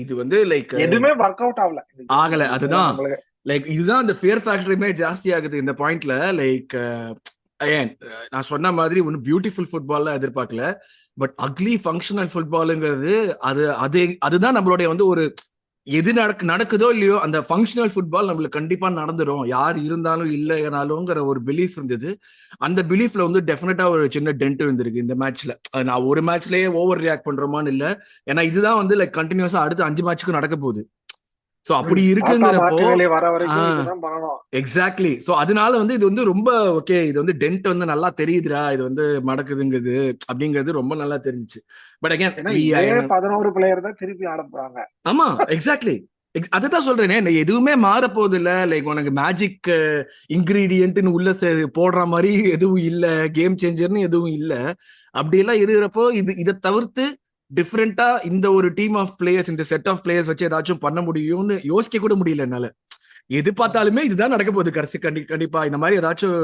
இது வந்து லைக் எதுவுமே ஒர்க் அவுட் ஆகல இந்த ஆகல. கேம் அதுதான் நம்மளுக்கு. லைக் இதுதான் அந்த ஃபியர் ஃபேக்டருமே ஜாஸ்தி ஆகுது இந்த பாயிண்ட்ல. லைக் ஏன் நான் சொன்ன மாதிரி ஒன்னும் பியூட்டிஃபுல் ஃபுட்பால்லாம் எதிர்பார்க்கல, பட் அக்லி ஃபங்க்ஷனல் ஃபுட்பாலுங்கிறது அதுதான் நம்மளுடைய வந்து ஒரு எது நடக்குதோ இல்லையோ அந்த ஃபங்க்ஷனல் ஃபுட்பால் நம்மளுக்கு கண்டிப்பா நடந்துரும், யார் இருந்தாலும் இல்லைனாலும்ங்கிற ஒரு பிலீஃப் இருந்தது. அந்த பிலீஃப்ல வந்து டெஃபினட்டா ஒரு சின்ன டென்ட் இருந்திருக்கு இந்த மேட்ச்ல. நான் ஒரு மேட்ச்லயே ஓவர் ரியாக்ட் பண்றோமான்னு இல்ல, ஏன்னா இதுதான் வந்து லைக் கண்டினியூஸா அடுத்த 5 மேட்ச்க்கும் நடக்க போகுது. சோ அப்படி தாத்தா இருக்குங்கிறப்போ மாட்டு வேலையை வர வரைக்கும் இதுதான் பண்ணணும். எக்ஸாக்ட்லி. சோ அதனால வந்து இது வந்து ரொம்ப ஓகே, இது வந்து டென்ட் வந்து நல்லா தெரியுதுடா, இது வந்து நடக்குதுங்கிறது அப்படிங்கிறது ரொம்ப நல்லா தெரிஞ்சுச்சு. பட் அகைன் ஏன்னா இதே 11 பிளேயர் தான் திருப்பி ஆட போறாங்க. ஆமா எக்ஸாக்ட்லி. அதுதான் சொல்றேனே, எதுவுமே மாற போகுது இல்ல. லைக் உனக்கு மேஜிக் இன்கிரீடியன்ட்னு உள்ள போடுற மாதிரி எதுவும் இல்ல, கேம் சேஞ்சர்னு எதுவும் இல்ல. அப்படி எல்லாம் இருக்கிறப்போ இதை தவிர்த்து டிஃப்ரெண்டா இந்த ஒரு டீம் ஆஃப் பிளேயர்ஸ், இந்த செட் ஆஃப் பிளேயர்ஸ் வச்சு ஏதாச்சும் பண்ண முடியும்னு யோசிக்க கூட முடியல என்னால. எது பார்த்தாலுமே இதுதான் நடக்க போகுது கடைசி, கண்டிப்பா இந்த மாதிரி ஏதாச்சும்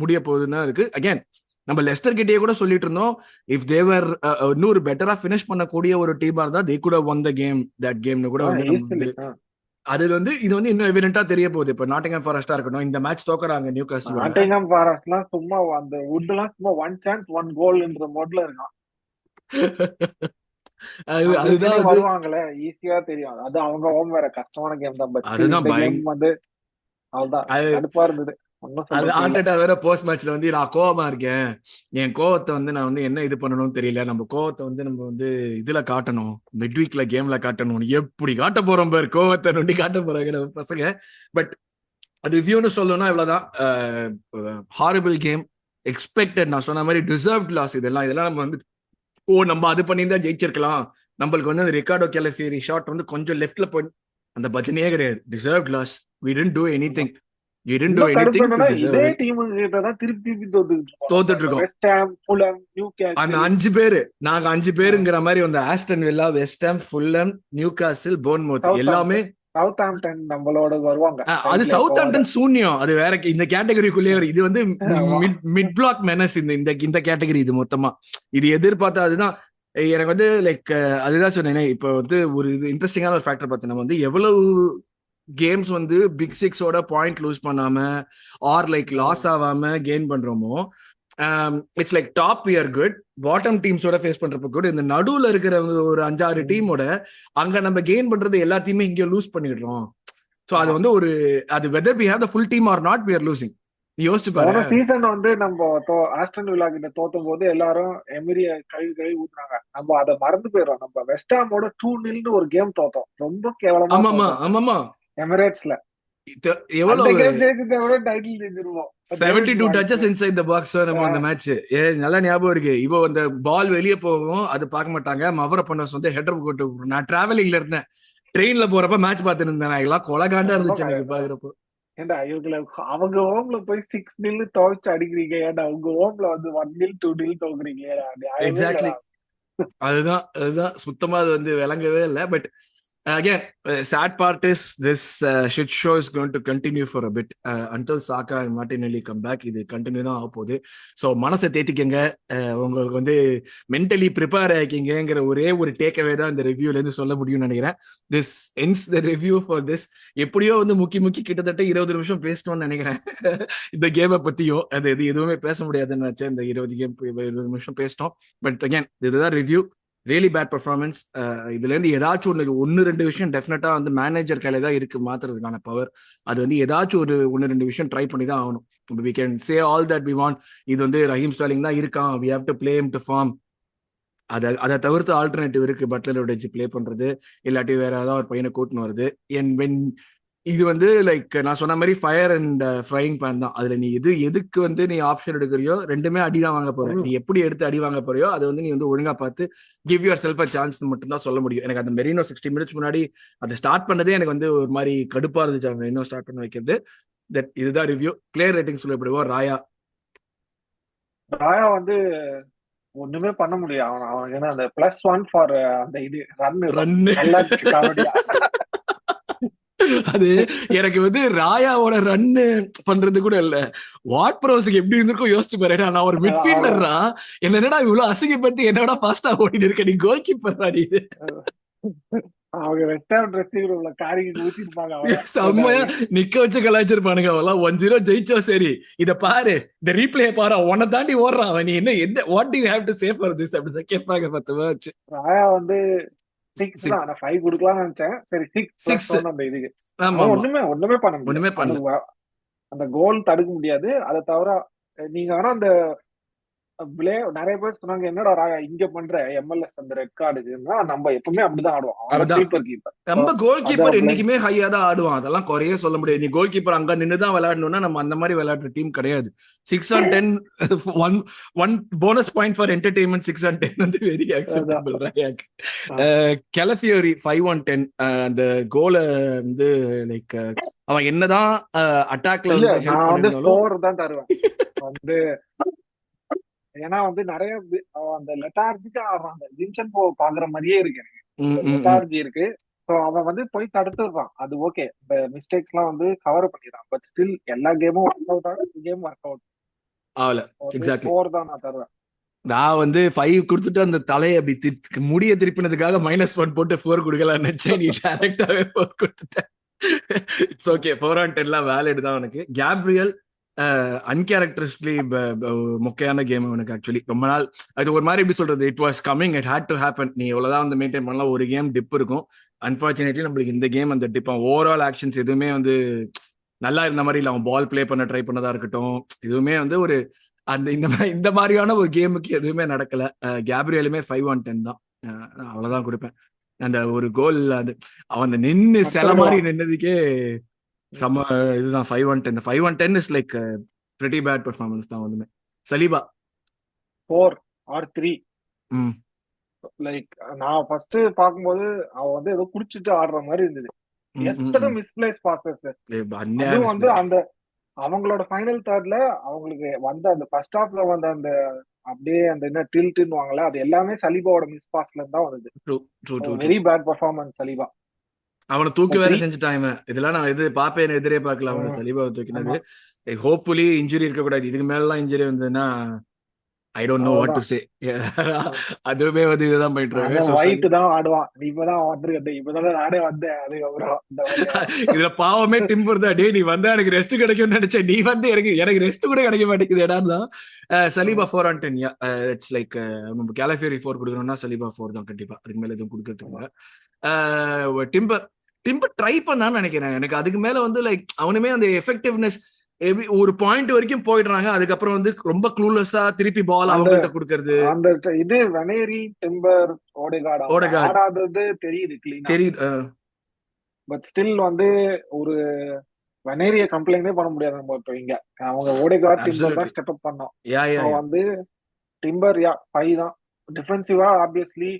முடிய போகுதுன்னு இருக்கு. அகைன் நம்ம லெஸ்டர் கிட்டே கூட சொல்லிட்டு இருந்தோம், இஃப் தேவர் இன்னொரு பெட்டரா பினிஷ் பண்ணக்கூடிய ஒரு டீமா இருந்தா they could have won the game, that கேம்னு கூட வந்து நம்ம வந்து அது வந்து இது வந்து இன்னும் எவிடென்ட்டா தெரிய போகுது. இப்ப நாட்டிங்ஹாம் ஃபாரஸ்டா இருக்கட்டும், இந்த மேட்ச் தோக்குறாங்க நியூ காஸ்டலோட. நாட்டிங்ஹாம் ஃபாரஸ்ட்லாம் சும்மா அந்த வுட் எல்லாம் சும்மா ஒன் சான்ஸ் ஒன் கோல்ன்ற மோட்ல இருக்கான். அதுதான் வந்து வருவாங்களே ஈஸியா தெரியும். அது அவங்க ஹோம் வேற கஷ்டமான கேம் தான். பட் அதுதான் இந்த கேம் வந்து அவ்வளவுதான் கடுப்பா இருந்தது. அது ஆர்டெட்டா வேற போஸ்ட் மேட்ச்ல வந்து நான் கோவமா இருக்கேன், என் கோவத்தை வந்து நான் வந்து என்ன இது பண்ணணும்னு தெரியல, நம்ம கோவத்தை வந்து நம்ம வந்து இதுல காட்டணும், மிட் வீக்ல கேம்ல காட்டணும், எப்படி காட்ட போறோம் பேர் கோவத்தை நொண்டி காட்ட போறாங்க நம்ம பசங்க. பட் ரிவ்யூன்னு சொல்லணும்னா இவ்வளவுதான். ஹாரிபிள் கேம், எக்ஸ்பெக்டட், நான் சொன்ன மாதிரி டிசர்வ்ட் லாஸ். இதெல்லாம் நம்ம வந்து நம்ம அது பண்ணியிருந்தா ஜெயிச்சிருக்கலாம், நம்மளுக்கு வந்து அந்த ரிகார்டோ கேலஃபியரி ஷாட் வந்து கொஞ்சம் லெஃப்ட்ல போய் அந்த பஜனையே கிடையாது. Deserved loss. we didn't do anything. we didn't do anything to deserve இதே it. டீம் கிட்ட தான் திருப்பி திருப்பி தோத்துட்டு இருக்கோம். வெஸ்ட் ஹாம், ஃபுல்ஹாம், நியூ அந்த கேசல், 5 பேரு, நாங்க 5 பேருங்கிற மாதிரி வந்து Aston villa, West Ham, Fulham, new காசில், போர்ன்மவுத் எல்லாமே. சவுத் ஆம்டன் நம்மளோட வருவாங்க. அது சவுத் ஆம்டன் சூன்யம், அது வேற இந்த கேட்டகரிக்குள்ளேயே. இது வந்து மிட் பிளாக் மெனஸ், இந்த கேட்டகரி இது மொத்தமா. இது எதிர்பார்த்தா அதுதான் எனக்கு வந்து லைக் அதுதான் சொன்னேன். இப்போ வந்து ஒரு இது இன்ட்ரெஸ்டிங்கான ஒரு ஃபேக்டர் பார்த்து, நம்ம வந்து எவ்வளவு கேம்ஸ் வந்து பிக் சிக்ஸோட பாயிண்ட் லூஸ் பண்ணாம ஆர் லைக் லாஸ் ஆகாம கெயின் பண்றோமோ, it's like top we are good, bottom டீம்ஸோட ஃபேஸ் பண்றப்ப கூட இந்த நடுவுல இருக்கிற ஒரு 5-6 டீமோட அங்க நம்ம கெயின் பண்றது எல்லாத்தையுமே இங்க லூஸ் பண்ணிடுறோம். சோ அது வந்து ஒரு அது whether we have the full team or not, we are losing. யோசிச்சு பாருங்க. சீசன் வந்து நம்ம ஆஸ்டன் வில்லா கிட்ட தோத்தும் போது எல்லாரும் எமிரிய கழுவி ஊத்துறாங்க. நம்ம அதை மறந்து போயிடுறோம். நம்ம வெஸ்ட் ஹாமோட 2-0 ஒரு கேம் தோத்தோம், ரொம்ப கேவலமா. ஆமாமா எமிரேட்ஸ்ல எவ்வளவு கேம் ஜெயிச்சதை விட டைட்டில் ஜெயிச்சிருவோம். 72 டச்சஸ் இன்சைட் தி பாக்ஸ் நம்ம அந்த மேட்ச். நல்லா ஞாபகம் இருக்கு. இப்போ அந்த பால் வெளியே போகும், அது பார்க்க மாட்டாங்க. மவர பண்ணஸ் வந்து ஹெடர் போட்டு, நான் டிராவலிங்ல இருந்தேன், ட்ரெயின்ல போறப்ப மேட்ச் பார்த்துட்டு இருந்தேன். எல்லாம் கொலகாண்டா இருந்துச்சு எனக்கு பாக்குறப்போ. ஏண்டா அவங்க ஹோம்ல போய் 6-0 துவைச்சு அடிக்கிறீங்க, ஏன்டா உங்க ஹோம்ல வந்து 1-0 2-0 தோக்குறீங்க. எக்ஸாக்ட்லி. அதுதான் சுத்தமா அது வந்து விளங்கவே இல்லை. But again, sad part is this shit show is going to continue for a bit until Saka and Martinelli come back. இது கண்டினியூ தான் ஆக போகுது. ஸோ மனசை தேத்திக்கங்க, உங்களுக்கு வந்து மென்டலி ப்ரிப்பேர் ஆகிக்கிங்கிற ஒரே ஒரு டேக்அவே தான் இந்த ரிவ்யூல இருந்து சொல்ல முடியும்னு நினைக்கிறேன். This ends the review for this. எப்படியோ வந்து முக்கி கிட்டத்தட்ட 20 நிமிஷம் பேசணும்னு நினைக்கிறேன் இந்த கேமை பத்தியும். அது எதுவுமே பேச முடியாதுன்னு நினைச்சேன், இந்த 20 நிமிஷம் பேசிட்டோம். பட் அகேன் இதுதான் ரிவ்யூ. Really bad performance. இதுல இருந்து ஏதாச்சும் ஒன்னு ரெண்டு விஷயம் டெஃபினட்டா வந்து மேனேஜர் கையில தான் இருக்கு மாத்துறதுக்கான பவர். அது வந்து ஏதாச்சும் ஒன்னு ரெண்டு விஷயம் ட்ரை பண்ணி தான் ஆகணும். we can say all that we want. இது வந்து ரஹீம் ஸ்டார்லிங் தான் இருக்கான், we have to play him to form. அதை தவிர்த்து ஆல்டர்னேட்டிவ் இருக்கு, பட்லரோட வச்சு ப்ளே பண்றது, இல்லாட்டி வேற ஏதாவது ஒரு பையனை கூட்டின்னு வருது. இது வந்து லைக் நான் சொன்ன மாதிரி ஃபயர் அண்ட் ஃப்ரைங் பேன் தான். அதுல நீ எதுக்கு வந்து நீ ஆப்ஷன் எடுக்கிறியோ ரெண்டுமே அடி தான் வாங்க போற. நீ எப்படி எடுத்து அடி வாங்க போறியோ அதை வந்து நீ வந்து ஒழுங்கா பார்த்து give your self a chance மட்டும் தான் சொல்ல முடியும். எனக்கு அந்த மெரினோ 60 மினிட்ஸ் முன்னாடி அதை ஸ்டார்ட் பண்ணதே எனக்கு வந்து ஒரு மாதிரி கடுப்பா இருந்துச்சு. அவங்க மெரினோ ஸ்டார்ட் பண்ண வைக்கிறது. இதுதான் ரிவ்யூ. பிளேயர் ரேட்டிங் சொல்லப்படுவோம். ராயா ராயா வந்து ஒண்ணுமே பண்ண முடியும். அவன் ஏன்னா அந்த +1 ஃபார் அந்த இது ரன் நல்லா காமெடியா. அது எனக்கு வந்து ராயாவோட ரன்னு பண்றது கூட இல்ல, வாட் ப்ரோஸுக்கு எப்படி இருந்திருக்கும் யோசிச்சு பாரு. நான் ஒரு மிட்ஃபீல்டர்ரா, என்னடா இவ்வளவு அசிங்கப்படுத்தி என்னடா ஃபாஸ்டா ஓடிட்டு இருக்க, நீ கோல் கீப்பர்ரா நீ. அவங்க ரெஸ்டாரண்ட் ரெஸ்டிங் உள்ள காரிக்கு ஊத்திருப்பாங்க. செம்மையா நிக்க வச்சு கலாய்ச்சிருப்பானுங்க. அவெல்லாம் 1-0 ஜெயிச்சோம், சரி இத பாரு, இந்த ரீப்ளே பாரு, உன்னை தாண்டி ஓடுறான் அவன், நீ என்ன what to you have to say for this அப்படிதான் கேட்பாங்க. 10 மேட்ச் ராயா வந்து 6 தான். நான் 5 கொடுக்கலாம்னு நினைச்சேன். சரி 6 அந்த இதுக்கு ஒண்ணுமே பண்ண முடியாது. அந்த கோல் தடுக்க முடியாது. அதை தவிர நீங்க ஆனா அந்த நிறைய பேர் சொன்னாங்க, என்னடா ராயா இங்க பண்ற MLS அந்த ரெட் கார்டுக்குன்னா, நம்ம எப்பவுமே அப்படிதான் ஆடுவோம். கீப்பர் நம்ம கோல் கீப்பர் என்னைக்குமே ஹையா தான் ஆடுவான், அதெல்லாம் குறைய சொல்ல முடியாது. நீ கோல் கீப்பர் அங்க நின்னுதான் விளையாடணும்னா நம்ம அந்த மாதிரி விளையாடுற டீம் கிடையாது. 6 on 10 one bonus point for entertainment. 6 on 10 வந்து வெரி அக்செப்டபிள் ராயாக்கு. கெலஃபியோரி 5 on 10 அந்த கோலை வந்து லைக் அவன் என்னதான் அட்டாக்ல வந்து 4 தான் தருவேன் வந்து. ஏன்னா வந்து நிறைய அந்த லெட்டார்ஜிக்கா ஆடுறான். அந்த ஜின்சன் போ பாக்குற மாதிரியே இருக்கு எனக்கு. லெட்டார்ஜி இருக்கு. ஸோ அவன் வந்து போய் தடுத்துடுறான். அது ஓகே, இந்த மிஸ்டேக்ஸ் எல்லாம் வந்து கவர் பண்ணிடுறான். பட் ஸ்டில் எல்லா கேமும் ஒர்க் அவுட் ஆகும், கேம் ஒர்க் அவுட் ஆகல. எக்ஸாக்ட்லி 4 தான் நான் தருவேன். நான் வந்து 5 கொடுத்துட்டு அந்த தலையை அப்படி முடிய திருப்பினதுக்காக -1 போட்டு 4 கொடுக்கலாம்னு நினைச்சேன். நீ டைரக்டாவே 4 கொடுத்துட்டேன். இட்ஸ் ஓகே, 4 on 10 வேலிட் தான் உனக்கு. கேப்ரியல் அன்கேரக்டரிஸ்டிக்லி மொக்கையான கேம் அவனுக்கு. ஆக்சுவலி ரொம்ப நாள் அது ஒரு மாதிரி எப்படி சொல்றது, it was coming, it had to happen. நீ எவ்வளவுதான் வந்து மெயின்டைன் பண்ணலாம், ஒரு கேம் டிப் இருக்கும். அன்பார்ச்சுனேட்லி நம்மளுக்கு இந்த கேம் அந்த டிப், ஓவரால் ஆக்ஷன்ஸ் எதுவுமே வந்து நல்லா இருந்த மாதிரி இல்லை. அவன் பால் பிளே பண்ண ட்ரை பண்ணதா இருக்கட்டும், எதுவுமே வந்து ஒரு அந்த இந்த மாதிரியான ஒரு கேமுக்கு எதுவுமே நடக்கல. கேப்ரியலுமே 5 on 10 தான். அவ்வளவுதான் கொடுப்பேன். அந்த ஒரு கோல், அது அவன் நின்னு சில மாதிரி நின்னதுக்கே செம்ம இதுதான். 5 on 10. 5 on 10 is like pretty bad performance தான் ஒண்ணுமே. Saliba 4 or 3. லைக் நான் ஃபர்ஸ்ட் பாக்கும்போது அவன் வந்து ஏதோ குடிச்சிட்டு ஆடுற மாதிரி இருந்தது. எத்தனை மிஸ்பிளேஸ் பாசஸ். அதுவும் வந்து அந்த அவங்களோட ஃபைனல் தேர்ட்ல அவங்களுக்கு வந்த அந்த ஃபர்ஸ்ட் ஹாஃப்ல வந்த அந்த அப்படியே அந்த என்ன டில்ட்னு வாங்கல, அது எல்லாமே சலீபாவோட மிஸ் பாஸ்ல தான் வந்தது. Very bad performance Saliba. அவனை தூக்கி வேற செஞ்சுட்டான். இதெல்லாம் நான் பாப்பேன், எதிரே பார்க்கல அவனை சலீபாவை தூக்கினது. ஹோப்ஃபுல்லி இன்ஜுரி இருக்கக்கூடாது. இதுக்கு மேல எல்லாம் இன்ஜுரி வந்ததுன்னா I don't know what to say. அதுவே வந்து இதுதான் போயிட்டு இருக்கு. ஒயிட் தான் ஆடுவான். இப்பதான் வந்திருக்கேன், இப்பதான் நானே வந்தேன். இதுல பாவமே டிம்பர் தான். டே நீ வந்தா எனக்கு ரெஸ்ட் கிடைக்கும்னு நினைச்சேன், நீ வந்து எனக்கு ரெஸ்ட் கூட கிடைக்க மாட்டேங்குது இடம் தான். Saliba 4 on 10. இட்ஸ் லைக் கேலஃபியரி 4 கொடுக்கணும்னா சலீபா 4 தான் கண்டிப்பா. அதுக்கு மேல எதுவும் கொடுக்கறதுக்கு. டிம்பர் ட்ரை பண்ணான்னு நினைக்கிறேன். எனக்கு அதுக்கு மேல வந்து லைக் அவனுமே அந்த எஃபெக்டிவ்னஸ் ஒரு பாயிண்ட் வரைக்கும் போயிடுறாங்க. அதுக்கப்புறம் வந்து ரொம்ப க்ளூலெஸ்ஸா திருப்பி பால் அவங்கள்ட்ட கொடுக்கறது. அந்த இது வெனேரி, டிம்பர், ஓடேகார்ட் ஆடாதது தெரியுது, தெரியுது. பட் ஸ்டில் வந்து ஒரு வெனேரிய கம்ப்ளைண்டே பண்ண முடியாது நம்ம இப்போ இங்க. அவங்க ஓடேகார்ட், டிம்பர் தான் ஸ்டெப் அப் பண்ணோம். வந்து டிம்பர் 5 தான். டிஃபென்சிவா ஆப்வியஸ்லி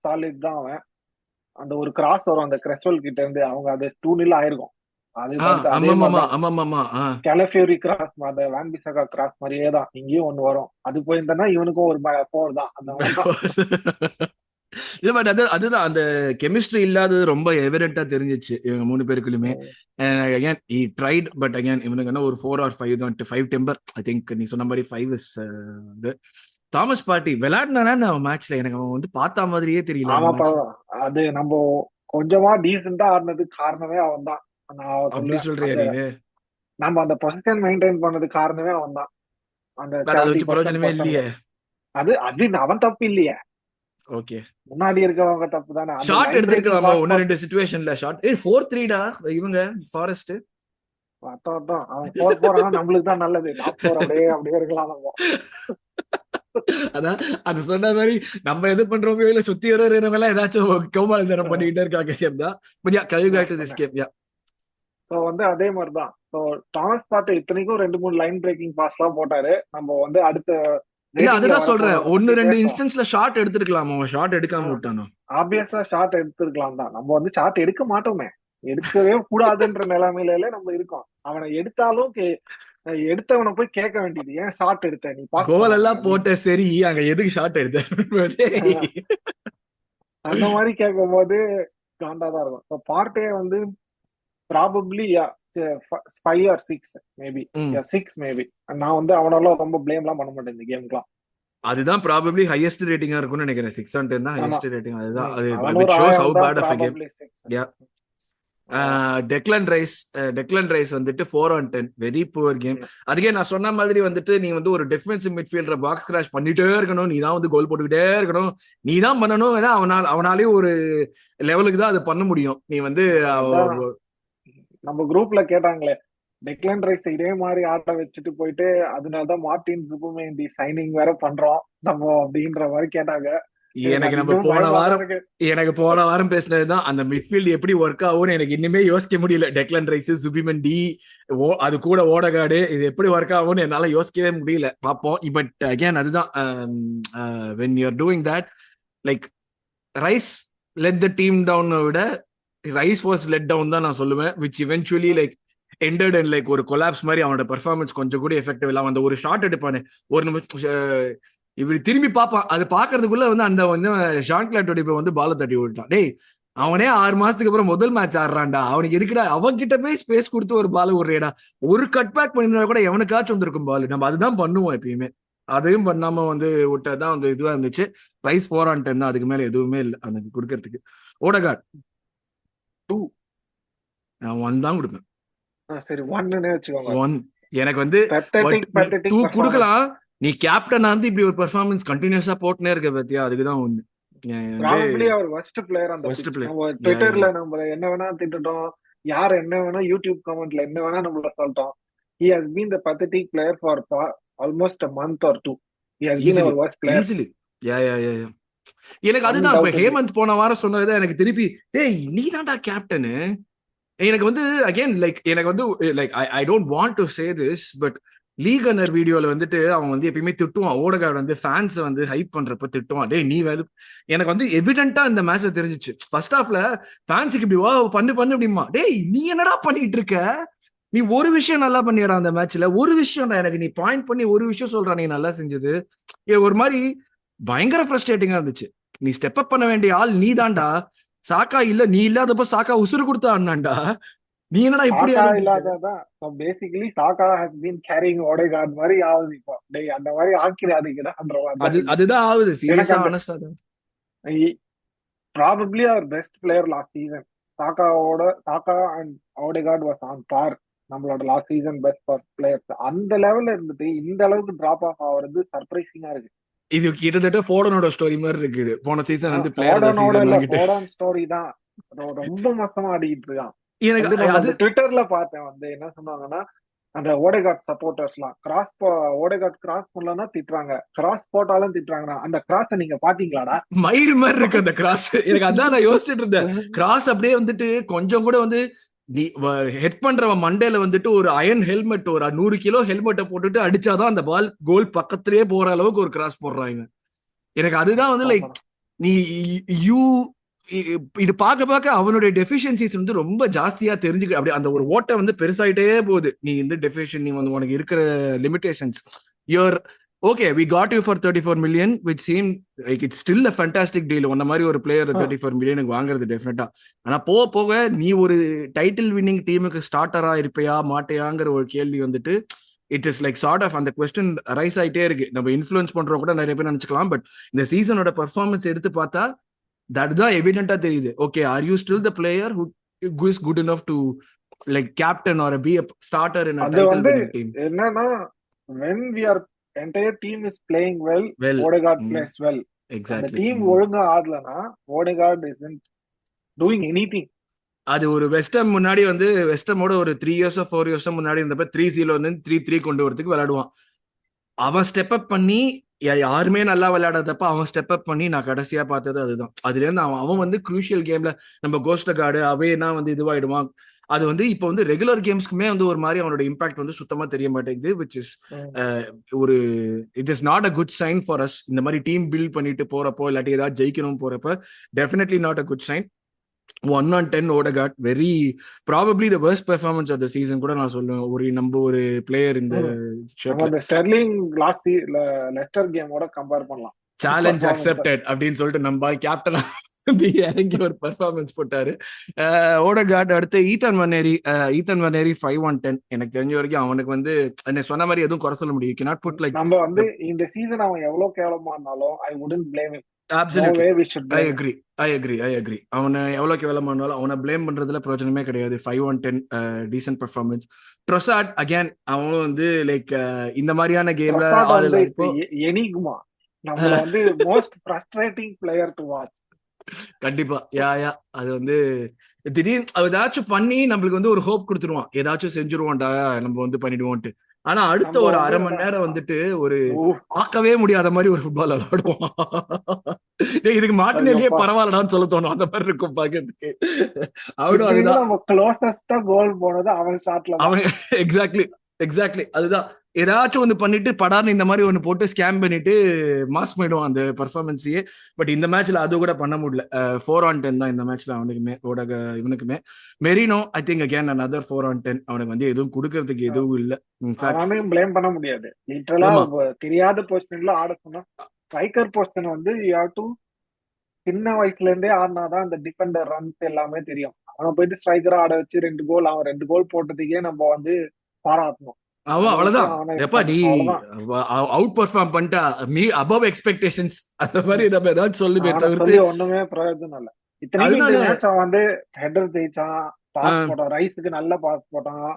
சாலிட் தான் அவன். அந்த ஒரு கிராஸ் வரும் அந்த கிரெஸ்வெல் கிட்ட இருந்து, அவங்க அது 2-0 ஆயிருக்கும். கேலஃபியோரி கிராஸ், அந்த வான் பிசாகா கிராஸ் மாதிரியே தான் இங்கேயும் ஒண்ணு வரும். அது போயிருந்தா இவனுக்கும் ஒரு 4 தான். அதுதான் அந்த கெமிஸ்ட்ரி இல்லாதது ரொம்ப எவிடென்ட்டா தெரிஞ்சிச்சு இவங்க 3 பேருக்குள்ளுமே. Again he tried, but again இவனுக்கு ஒரு 4 or 5 தான். 5 டிம்பர். ஐ திங்க் நீ சொன்ன மாதிரி 5 இஸ் தாமஸ் பார்ட்டி விளையாடினானே அவன் மேட்ச்ல எனக்கு அவன் வந்து பார்த்தா மாதிரியே தெரியல. அது நம்ம கொஞ்சமா டீசெண்டா ஆடினதுக்கு காரணமே அவன் தான். அப்படி சொல்றியா நீ? நம்ம அந்த பொசிஷன் மெயின்டைன் பண்ணது காரணமே அவன் தான். அந்த பிரயோஜனமே இல்லையே. அது அவன் தப்பு இல்லையே. ஓகே. முன்னாடி இருக்கவங்க தப்பு தானே. அந்த ஷாட் லைன் பிரேக்கிங் எடுத்திருக்கலாமா பாஸ் ஒன்னு ரெண்டு சிச்சுவேஷன்ல ஷாட். 4-3டா இவங்க ஃபாரஸ்ட். அவன் 4-4 ஆனா நம்மளுக்கு தான் நல்லது. டாப் 4 அப்படியே அப்படியே இருக்கலாம் நம்ம. அதான் அது சொன்ன மாதிரி நம்ம எது பண்றோமோ இல்ல சுத்தி வர ஏதாச்சும் கோமாளித்தனம் பண்ணிக்கிட்டே இருக்காங்க கேம் தான். பட் யா கயூ guide this game. Yeah so வந்து அதே மாதிரி தான். ஸோ தாமஸ் பார்ட்டி இத்தனைக்கும் 2-3 லைன் பிரேக்கிங் பாஸ் எல்லாம் போட்டாரு. நம்ம வந்து அடுத்த இல்ல ரேட்டிங்ல அதுதான் சொல்றேன், வரப்போறத ஒன்னு பத்தி ரெண்டு பேசுவோம். இன்ஸ்டன்ஸ்ல ஷாட் எடுத்திருக்கலாம், அவன் ஷாட் எடுக்காம விட்டானோ. ஆப்வியஸா ஷாட் எடுத்திருக்கலாம் தான். நம்ம வந்து ஷாட் எடுக்க மாட்டோமே, எடுக்கவே கூடாதுன்ற நிலைமையில நம்ம இருக்கோம். அவனை எடுத்தாலும் எடுத்தவனை போய் கேட்க வேண்டியது, ஏன் ஷாட் எடுத்த, நீ பாஸ் கோல் பண்ண எல்லாம் அப்படின்னு. போட்ட சரி, அங்க எதுக்கு ஷாட் எடுத்த? அந்த மாதிரி கேட்கும் போது காண்டாதான் இருக்கும். இப்போ பார்ட்டே வந்து ப்ராபப்ளி 5 or 6 மேபி, 6 மேபி. நான் வந்து அவனெல்லாம் ரொம்ப பிளேம் எல்லாம் பண்ண மாட்டேன் இந்த கேமுக்குலாம். அதுதான் ப்ராபபிலி ஹையஸ்ட் ரேட்டிங்கா இருக்கும்னு நினைக்கிறேன். 6/10 தான் ஆமா, ஹையஸ்ட் ரேட்டிங். அதுதான் அது அவன் which ஒரு shows how 1000 தான் bad of a game. Probably 6. Yeah. Declan Rice வந்துட்டு 4/10 வெரி புவர் கேம். அதுக்கே நான் சொன்ன மாதிரி வந்துட்டு நீ வந்து ஒரு டிஃபென்சிவ் மிட்ஃபீல்டர் பாக்ஸ் கிராஷ் பண்ணிட்டே இருக்கணும், நீ தான் வந்து கோல் போட்டுக்கிட்டே இருக்கணும், நீ தான் பண்ணணும். ஏன்னா அவனாலேயும் ஒரு லெவலுக்கு தான் அது பண்ண முடியும். நீ வந்து நம்ம குரூப்ல கேட்டாங்களே, டெக்லன் ரைஸ் இதே மாதிரி ஆட்ட வச்சுட்டு போயிட்டு அதனாலதான் மார்டின் சுபுமேந்தி சைனிங் வேற பண்றோம் நம்ம அப்படின்ற மாதிரி கேட்டாங்க. எனக்கு போன வாரம் பேசினதுதான், அந்த மிட்ஃபீல்டு எப்படி ஒர்க் ஆகும்னு எனக்கு இன்னுமே யோசிக்க முடியல. டெக்லன் ரைஸ், சுபிமண்டி, அது கூட ஓடகாடு, இது எப்படி ஒர்க் ஆகும்னு என்னால யோசிக்கவே முடியல. பார்ப்போம். பட் அகேன் அதுதான், when you're doing that, like rice let the team down விட ரைஸ் வாஸ் லெட் டவுன் தான் நான் சொல்லுவேன். which eventually like ended in like ஒரு கொலாப்ஸ் மாதிரி. அவனோட பெர்ஃபார்மன்ஸ் கொஞ்சம் கூட எஃபெக்டிவ் இல்லாம அந்த ஒரு ஷாட் எடுப்பானு ஒரு நிமிஷம் இப்படி திரும்பி பார்ப்பான், அது பாக்குறதுக்குள்ள வந்து அந்த வந்து ஷான் கிளாட்டோட இப்ப வந்து பால தட்டி விட்டான். டேய் அவனே 6 மாசத்துக்கு அப்புறம் முதல் மேட்ச் ஆடுறான்டா, அவனுக்கு எதுக்குடா அவன்கிட்ட போய் ஸ்பேஸ் கொடுத்து ஒரு பால் விடுறேடா. ஒரு கட் பேக் பண்ணிருந்தா கூட எவனுக்காச்சும் வந்திருக்கும் பால். நம்ம அதுதான் பண்ணுவோம் எப்பயுமே, அதையும் பண்ணாம வந்து விட்டதான் வந்து இதுவா இருந்துச்சு. ரைஸ் 4/10 தான், அதுக்கு மேல எதுவுமே இல்லை அவனுக்கு கொடுக்கறதுக்கு. ஓடகார்ட் 2, நான் 1 தான் கொடுப்பேன். சரி 1னே வச்சுக்கோங்க. 1 எனக்கு வந்து 2 கொடுக்கலாம். நீ கேப்டனா வந்து இப்படி ஒரு பெர்ஃபார்மன்ஸ் கண்டினியூஸா போட்டுனே இருக்க பத்தியா, அதுக்குதான் 1. ப்ராபபிலி அவர் worst player அந்த pitch. நம்ம ட்விட்டர்ல நம்ம என்ன வேணா திட்டோம், யார் என்ன வேணா யூடியூப் கமெண்ட்ல என்ன வேணா நம்மள சொல்லிட்டோம். he has been the pathetic player for almost a month or 2. he has been our worst player easily. எனக்கு அதுதான் இப்ப ஹேமந்த் போன வாரம் சொன்னதுதான் எனக்கு திருப்பி, டேய் நீ தான்டா கேப்டனு. எனக்கு வந்து அகைன் லைக் எனக்கு வந்து like I don't want to say this, but லீக் அனர் வீடியோல வந்துட்டு அவன் வந்து எப்பயுமே திட்டுவான். ஓடகார்டு வந்து ஃபேன்ஸ் வந்து ஹைப் பண்றப்ப திட்டுவான். டே நீ வேலை, எனக்கு வந்து எவிடென்ட்டா இந்த மேட்ச்ல தெரிஞ்சிச்சு. ஃபர்ஸ்ட் ஹாஃப்ல ஃபேன்ஸுக்கு இப்படி பண்ணு அப்படிமா. டேய் நீ என்னடா பண்ணிட்டு இருக்க, நீ ஒரு விஷயம் நல்லா பண்ணிடா அந்த மேட்ச்ல, ஒரு விஷயம் எனக்கு நீ பாயிண்ட் பண்ணி ஒரு விஷயம் சொல்ற நீ நல்லா செஞ்சது. ஒரு மாதிரி பயங்கர ஃப்ரஸ்ட்ரேட்டிங்கா இருந்துச்சு. நீ ஸ்டெப் அப் பண்ண வேண்டிய ஆள் நீ தான்டா. சாக்கா இல்ல, நீ இல்லாதப்ப சாக்கா உசுறு கொடுத்தா அண்ணாண்டா, நீ என்னடா இப்படி இல்லாததான். பேசிக்கலி சாக்கா ஹஸ் பீன் கேரிங் ஓடேகார்ட் மாதிரி ஆகுது இப்போ. டேய் அந்த மாதிரி ஆக்கிராதீங்கடான்ற மாதிரி அதுதான் ஆகுது. சீரியஸா ஆனஸ்டா தான். Probably our best player last season. Saka and Odegaard was on par நம்மளோட லாஸ்ட் சீசன் பெஸ்ட் பிளேயர்ஸ். அந்த லெவல்ல இருந்துட்டு இந்த அளவுக்கு டிராப் ஆஃப் ஆகுறது சர்ப்ரைசிங்கா இருக்கு. இது கிட்டத்தட்ட ஃபோடனோட ஸ்டோரி மாதிரி இருக்குது. போன சீசன் வந்து ஃபோடன் ஸ்டோரி தான், ரொம்ப மோசமா ஆடிட்டு இருக்கான். எனக்கு ட்விட்டர்ல பார்த்தேன் வந்து என்ன சொன்னாங்கன்னா, அந்த ஓடேகார்ட் சப்போர்ட்டர்ஸ் எல்லாம் ஓடேகார்ட் கிராஸ் பண்ணலன்னா திட்டுறாங்க, கிராஸ் போட்டாலும் திட்டுறாங்கன்னா, அந்த கிராஸ நீங்க பாத்தீங்களாடா? மயிறு மாதிரி இருக்கு அந்த கிராஸ். எனக்கு அதான் நான் யோசிச்சுட்டு இருந்தேன். கிராஸ் அப்படியே வந்துட்டு கொஞ்சம் கூட வந்து ஹெட் பண்றவன் மண்டேல வந்துட்டு ஒரு அயன் ஹெல்மெட், ஒரு 100 கிலோ ஹெல்மெட்டை போட்டுட்டு அடிச்சாதான் அந்த பால் கோல் பக்கத்திலேயே போற அளவுக்கு ஒரு கிராஸ் போடுறாங்க. எனக்கு அதுதான் வந்து லைக் நீ இது பார்க்க அவனுடைய டெஃபிஷியன்சிஸ் வந்து ரொம்ப ஜாஸ்தியா தெரிஞ்சுக்க, அப்படி அந்த ஒரு ஓட்டை வந்து பெருசாயிட்டே போகுது. நீ இந்த டெஃபிஷியன், நீ வந்து உனக்கு இருக்கிற limitations, your okay we got you for 34 million which seemed like it's still a fantastic deal. உன்ன மாதிரி ஒரு பிளேயர் 34 million வாங்குறது டெஃபினட்டா. ஆனா போக நீ ஒரு டைட்டில் வின்னிங் டீமுக்கு ஸ்டார்டரா இருப்பையா மாட்டையாங்கிற ஒரு கேள்வி வந்துட்டு it is like sort of அந்த கொஸ்டின் ரைஸ் ஆயிட்டே இருக்கு. நம்ம இன்ஃபுளுன்ஸ் பண்றோம் கூட நிறைய பேர் நினைச்சுக்கலாம், பட் இந்த சீசனோட பெர்ஃபார்மன்ஸ் எடுத்து பார்த்தா அதுதான் எவிடென்ட்டா தெரியுது. Okay, are you still the player who is good enough to like captain or be a starter in a title winning team? என்னன்னா when we are entire team is playing well, Odegaard plays well. அந்த exactly. Team ஒழுங்கா ஆடலனா Odegaard isn't doing anything. அது ஒரு West Ham முன்னாடி வந்து வெஸ்டமோட ஒரு 3 இயர்ஸோ 4 இயர்ஸோ முன்னாடி இருந்தப்ப 3-0 வந்து 3-3 கொண்டு வரதுக்கு விளையாடுவான். அவன் ஸ்டெப் அப் பண்ணி யாருமே நல்லா விளையாடாதப்ப அவன் ஸ்டெப் அப் பண்ணி நான் கடைசியா பார்த்தது அதுதான். அதுல இருந்து அவன் அவன் வந்து குரூஷியல் கேம்ல நம்ம கோஸ்ட் கார்டு அவேனா வந்து இதுவாயிடுவான். அது வந்து இப்போ வந்து ரெகுலர் கேம்ஸ்க்குமே வந்து ஒரு மாதிரி அவனோட இம்பாக்ட் வந்து சுத்தமா தெரிய மாட்டேங்குது. விச் இஸ் ஒரு it is not a good sign for us. இந்த மாதிரி டீம் பில்ட் பண்ணிட்டு போறப்போ இல்லாட்டி ஏதாவது ஜெயிக்கணும் போறப்ப definitely not a good sign. 1-on-10 Odegaard very probably the worst performance of the season கூட நான் சொல்லுவேன். ஒரு பிளேயர் இந்த ஷர்ட்ல. அந்த ஸ்டெர்லிங் லாஸ்ட் லெஸ்டர் கேமோட கம்பேர் பண்ணலாம். சேலஞ்ச் அக்செப்டட் அப்படின்னு சொல்லிட்டு நம்ம கேப்டனா இறங்கி ஒரு பெர்ஃபார்மன்ஸ் போட்டாரு. ஓடகார்ட் அடுத்து ஈத்தன் வனேரி 5-on-10. எனக்கு தெரிஞ்ச வரைக்கும் அவனுக்கு வந்து என்ன சொன்ன மாதிரி எதுவும் குறை சொல்ல முடியும். cannot put like நம்ம வந்து இந்த சீசன் அவன் எவ்வளவு கேவலமா இருந்தாலும் ஐ wouldn't blame him. absolutely I agree. அவனை எவ்வளவு வேலைமானாலும் அவனை பிளேம் பண்றதுல பிரயோஜனமே கிடையாது. 5-on-10 descent performance. ட்ரொசாட் அகேன் அவனும் வந்து லைக் இந்த மாதிரியான கேம்ல ஆள் இப்போ எனிகுமா நம்மள வந்து most frustrating player to watch. கண்டிப்பா யா அது வந்து திடீர்னு ஏதாச்சும் பண்ணி நம்மளுக்கு வந்து ஒரு ஹோப் கொடுத்துருவான், ஏதாச்சும் செஞ்சுருவான்டா நம்ம வந்து பண்ணிடுவோம்ட்டு. ஆனா அடுத்த ஒரு அரை மணி நேரம் வந்துட்டு ஒரு பார்க்கவே முடியாத மாதிரி ஒரு ஃபுட்பால் விளையாடுவான். இதுக்கு மாட்டினே பரவாயில்லடான்னு சொல்ல தோணும். அந்த மாதிரி இருக்கும் பாக்கிறதுக்கு. அவனும் அதுதான் க்ளோசஸ்டா கோல் போனது அவன் ஷாட்ல. அவன் எக்ஸாக்ட்லி அதுதான். ஏதாச்சும் ஒன்று பண்ணிட்டு படார்னு இந்த மாதிரி ஒன்று போட்டு ஸ்கேம் பண்ணிட்டு மாஸ் பண்ணிடுவான் அந்த பர்ஃபார்மன்ஸையே. பட் இந்த மேட்ச்ல அது கூட பண்ண முடியல. 4-on-10 தான் இந்த மேட்ச்ல அவனுக்குமே இவனுக்குமே. Merino I think again another 4-on-10. அவனுக்கு வந்து எதுவும் கொடுக்கறதுக்கு எதுவும் இல்லை. அவனையும் பிளேம் பண்ண முடியாது. லிட்டரலா தெரியாத பொசிஷன்ல ஆட சொன்னா ஸ்ட்ரைக்கர் பொசிஷன் வந்து யூ ஹேவ் டு சின்ன வயசுல இருந்தே ஆடினாதான் அந்த டிஃபெண்டர் ரன்ஸ் எல்லாமே தெரியும். அவனை போயிட்டு ஸ்ட்ரைக்கரா ஆட வச்சு 2 கோல் அவன் 2 கோல் போட்டதுக்கே நம்ம வந்து பாராட்டணும். அவன் அவ்வளவுதான் எப்பா நீ அவுட் பெர்ஃபார்ம் பண்ணிட்டா மீ அபவ் எக்ஸ்பெக்டேஷன்ஸ் அந்த மாதிரி நம்ம ஏதாவது சொல்லுமே தவிர்த்து ஒண்ணுமே பிரயோஜனம் இல்ல. இத்தனைக்கும் இந்த மேட்ச் அவன் வந்து ஹெடர் தேய்ச்சான், பாஸ் போட்டான், ரைஸுக்கு நல்ல பாஸ் போட்டான்,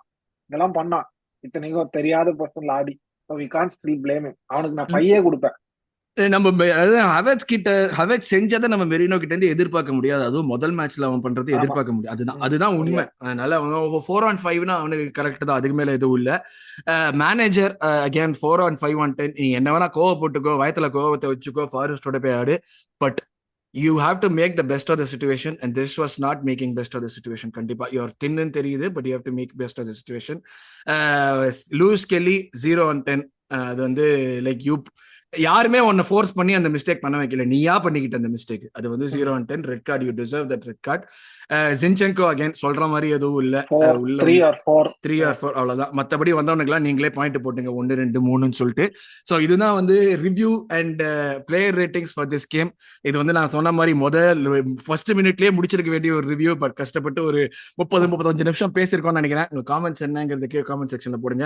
இதெல்லாம் பண்ணான். இத்தனைக்கும் தெரியாத பர்சன்ல ஆடி. We can't still blame him. அவனுக்கு நான் பையே கொடுப்பேன். நம்ம ஹவெர்ட்ஸ் செஞ்சதை நம்ம மெரினோ கிட்ட இருந்து எதிர்பார்க்க முடியாது. அதுவும் முதல் மேட்ச்ல அவன் பண்றது எதிர்பார்க்க முடியாது. அதுதான் உண்மை. அதனால அவன் 4-on-5னா அவனுக்கு கரெக்ட் தான். அதுக்கு மேல எதுவும் இல்ல. Manager again 4-on-5-on-10. நீ என்ன வேணா கோவப்பட்டுக்கோ, வயத்துல கோவத்தை வச்சுக்கோ, ஃபாரஸ்டோட போய் ஆடு. But you have to make the best of the situation and this was not making best of the situation. கண்டிப்பா you're thin ன்னு தெரியுது, but you have to make best of the situation. Lewis Kelly 0-on-10. அது வந்து like யாருமே உன்னை force பண்ணி அந்த mistake பண்ண வைக்கல, நீயா பண்ணிக்கிட்ட அந்த மிஸ்டேக். அது வந்து 0-on-10 red card. You deserve that red card. Zinchenko again சொல்ற மாதிரி எதுவும் இல்ல. 3 or 4 அவ்வளவுதான். மத்தபடி வந்தவனுக்குலாம் நீங்களே பாயிண்ட் போட்டுங்க 1 2 3ன்னு சொல்லிட்டு. ஸோ இதுதான் வந்து review and player ratings for this game. இது வந்து நான் சொன்ன மாதிரி ஃபர்ஸ்ட் மினிட்லயே முடிச்சிருக்க வேண்டிய ஒரு ரிவ்யூ. பட் கஷ்டப்பட்டு ஒரு 30-35 நிமிஷம் பேசியிருக்கோம்னு நினைக்கிறேன். உங்க காமெண்ட்ஸ் என்னங்கிறதுக்கு காமெண்ட் செக்ஷன்ல போடுங்க.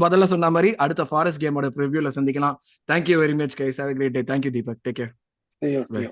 முதல்ல சொன்ன மாதிரி அடுத்த ஃபாரஸ்ட் கேமோட ரிவ்யூல சந்திக்கலாம். Thank you very much, guys. Have a great day. Thank you, Deepak. Take care. See you. Bye.